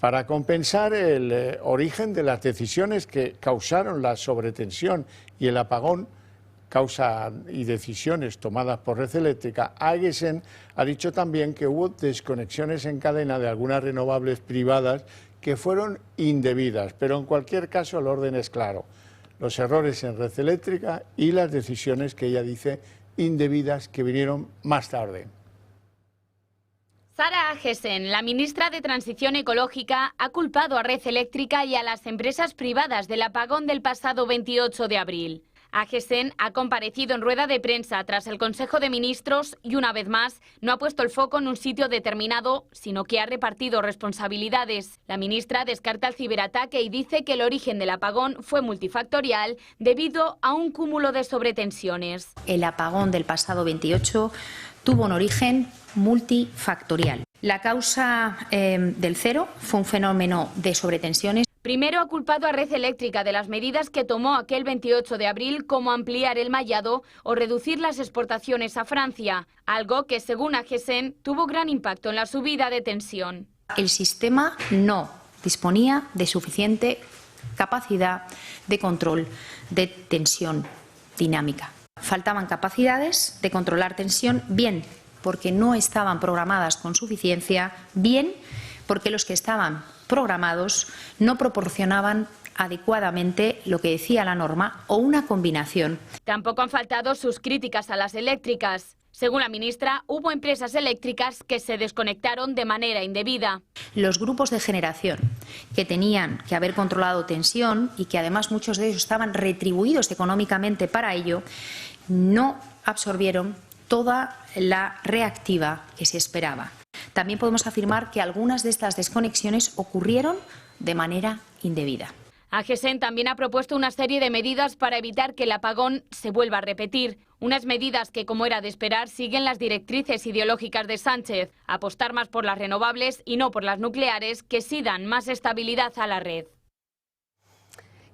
para compensar el origen de las decisiones que causaron la sobretensión y el apagón, causa y decisiones tomadas por Red Eléctrica. Aegesen ha dicho también que hubo desconexiones en cadena de algunas renovables privadas que fueron indebidas, pero en cualquier caso el orden es claro. Los errores en Red Eléctrica y las decisiones que ella dice indebidas que vinieron más tarde. Sara Aegesen, la ministra de Transición Ecológica, ha culpado a Red Eléctrica y a las empresas privadas del apagón del pasado 28 de abril. Aegesen ha comparecido en rueda de prensa tras el Consejo de Ministros y, una vez más, no ha puesto el foco en un sitio determinado, sino que ha repartido responsabilidades. La ministra descarta el ciberataque y dice que el origen del apagón fue multifactorial debido a un cúmulo de sobretensiones. El apagón del pasado 28 tuvo un origen multifactorial. La causa del cero fue un fenómeno de sobretensiones. Primero ha culpado a Red Eléctrica de las medidas que tomó aquel 28 de abril, como ampliar el mallado o reducir las exportaciones a Francia, algo que, según Aegesen, tuvo gran impacto en la subida de tensión. El sistema no disponía de suficiente capacidad de control de tensión dinámica. Faltaban capacidades de controlar tensión, bien porque no estaban programadas con suficiencia, bien porque los que estaban programados no proporcionaban adecuadamente lo que decía la norma o una combinación. Tampoco han faltado sus críticas a las eléctricas. Según la ministra, hubo empresas eléctricas que se desconectaron de manera indebida. Los grupos de generación que tenían que haber controlado tensión y que además muchos de ellos estaban retribuidos económicamente para ello, no absorbieron toda la reactiva que se esperaba. También podemos afirmar que algunas de estas desconexiones ocurrieron de manera indebida. Aegesen también ha propuesto una serie de medidas para evitar que el apagón se vuelva a repetir. Unas medidas que, como era de esperar, siguen las directrices ideológicas de Sánchez: apostar más por las renovables y no por las nucleares, que sí dan más estabilidad a la red.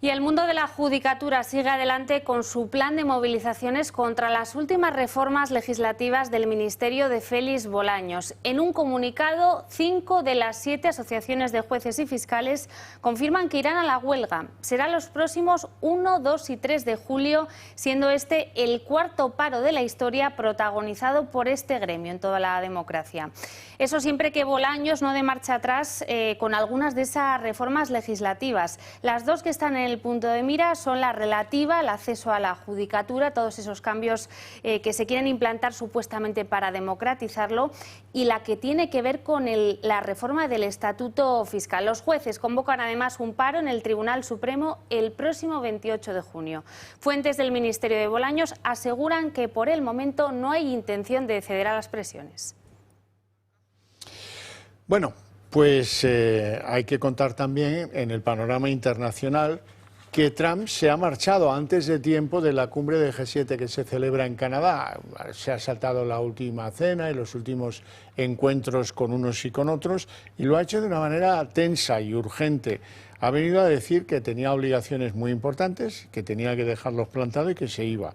Y el mundo de la judicatura sigue adelante con su plan de movilizaciones contra las últimas reformas legislativas del Ministerio de Félix Bolaños. En un comunicado, 5 de las 7 asociaciones de jueces y fiscales confirman que irán a la huelga. Será los próximos 1, 2 y 3 de julio, siendo este el cuarto paro de la historia protagonizado por este gremio en toda la democracia. Eso siempre que Bolaños no dé marcha atrás con algunas de esas reformas legislativas. Las dos que están en el punto de mira son la relativa al acceso a la judicatura, todos esos cambios que se quieren implantar supuestamente para democratizarlo, y la que tiene que ver con la reforma del estatuto fiscal. Los jueces convocan además un paro en el Tribunal Supremo el próximo 28 de junio. Fuentes del Ministerio de Bolaños aseguran que por el momento no hay intención de ceder a las presiones. Bueno, pues hay que contar también en el panorama internacional que Trump se ha marchado antes de tiempo de la cumbre del G7 que se celebra en Canadá. Se ha saltado la última cena y los últimos encuentros con unos y con otros, y lo ha hecho de una manera tensa y urgente. Ha venido a decir que tenía obligaciones muy importantes, que tenía que dejarlos plantados y que se iba.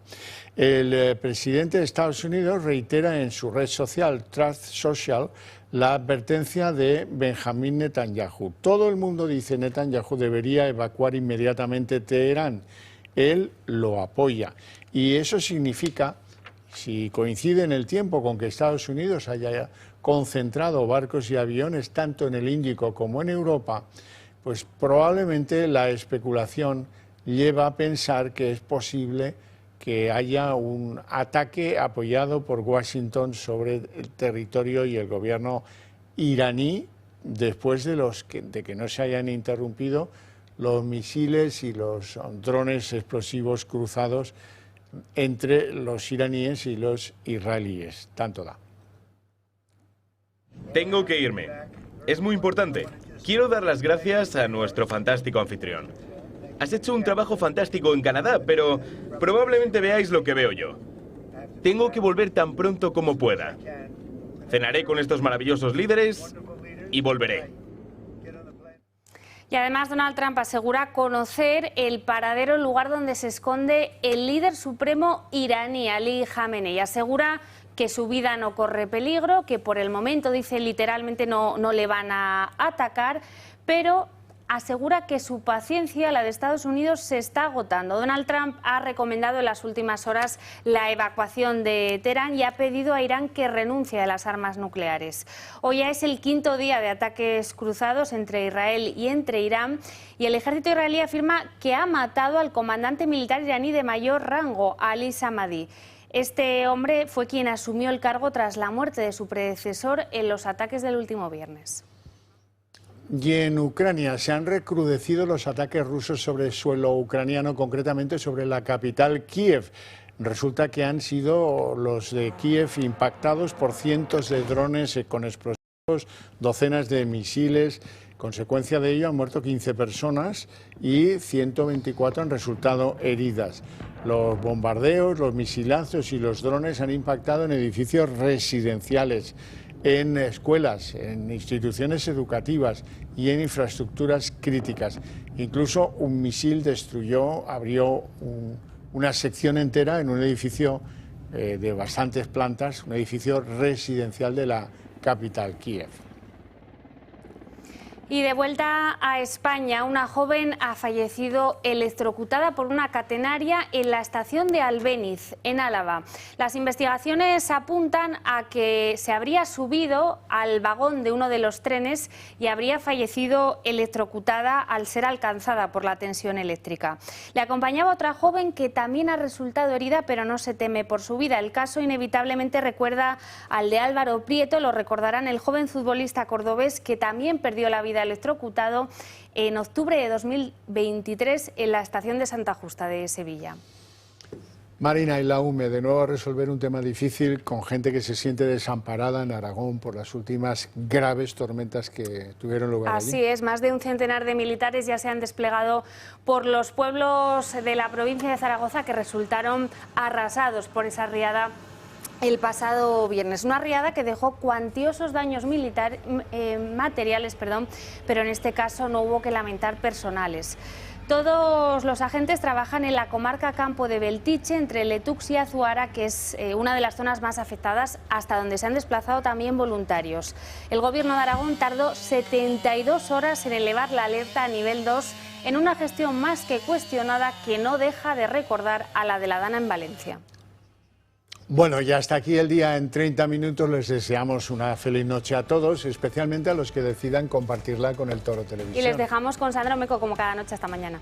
El presidente de Estados Unidos reitera en su red social, Truth Social, la advertencia de Benjamín Netanyahu. Todo el mundo dice Netanyahu debería evacuar inmediatamente Teherán. él lo apoya. Y eso significa, si coincide en el tiempo con que Estados Unidos haya concentrado barcos y aviones tanto en el Índico como en Europa, pues probablemente la especulación lleva a pensar que es posible que haya un ataque apoyado por Washington sobre el territorio y el gobierno iraní después de que no se hayan interrumpido los misiles y los drones explosivos cruzados entre los iraníes y los israelíes. Tanto da. Tengo que irme. Es muy importante. Quiero dar las gracias a nuestro fantástico anfitrión. Has hecho un trabajo fantástico en Canadá, pero probablemente veáis lo que veo yo. Tengo que volver tan pronto como pueda. Cenaré con estos maravillosos líderes y volveré. Y además Donald Trump asegura conocer el paradero, el lugar donde se esconde el líder supremo iraní, Ali Khamenei. Asegura que su vida no corre peligro, que por el momento, dice literalmente, no le van a atacar, pero asegura que su paciencia, la de Estados Unidos, se está agotando. Donald Trump ha recomendado en las últimas horas la evacuación de Teherán y ha pedido a Irán que renuncie a las armas nucleares. Hoy ya es el quinto día de ataques cruzados entre Israel y entre Irán, y el ejército israelí afirma que ha matado al comandante militar iraní de mayor rango, Ali Samadi. Este hombre fue quien asumió el cargo tras la muerte de su predecesor en los ataques del último viernes. Y en Ucrania se han recrudecido los ataques rusos sobre suelo ucraniano, concretamente sobre la capital Kiev. Resulta que han sido los de Kiev impactados por cientos de drones con explosivos, docenas de misiles. Consecuencia de ello han muerto 15 personas y 124 han resultado heridas. Los bombardeos, los misilazos y los drones han impactado en edificios residenciales, en escuelas, en instituciones educativas y en infraestructuras críticas. Incluso un misil abrió una sección entera en un edificio de bastantes plantas, un edificio residencial de la capital, Kiev. Y de vuelta a España, una joven ha fallecido electrocutada por una catenaria en la estación de Albéniz, en Álava. Las investigaciones apuntan a que se habría subido al vagón de uno de los trenes y habría fallecido electrocutada al ser alcanzada por la tensión eléctrica. Le acompañaba otra joven que también ha resultado herida, pero no se teme por su vida. El caso inevitablemente recuerda al de Álvaro Prieto, lo recordarán, el joven futbolista cordobés que también perdió la vida electrocutado en octubre de 2023 en la estación de Santa Justa de Sevilla. Marina y la UME, de nuevo a resolver un tema difícil con gente que se siente desamparada en Aragón por las últimas graves tormentas que tuvieron lugar allí. Así es, más de un centenar de militares ya se han desplegado por los pueblos de la provincia de Zaragoza que resultaron arrasados por esa riada el pasado viernes. Una riada que dejó cuantiosos daños materiales, pero en este caso no hubo que lamentar personales. Todos los agentes trabajan en la comarca Campo de Beltiche, entre Letux y Azuara, que es una de las zonas más afectadas, hasta donde se han desplazado también voluntarios. El Gobierno de Aragón tardó 72 horas en elevar la alerta a nivel 2, en una gestión más que cuestionada que no deja de recordar a la de la Dana en Valencia. Bueno, ya hasta aquí el día en 30 minutos. Les deseamos una feliz noche a todos, especialmente a los que decidan compartirla con el Toro Televisión. Y les dejamos con Sandra Meco como cada noche. Hasta mañana.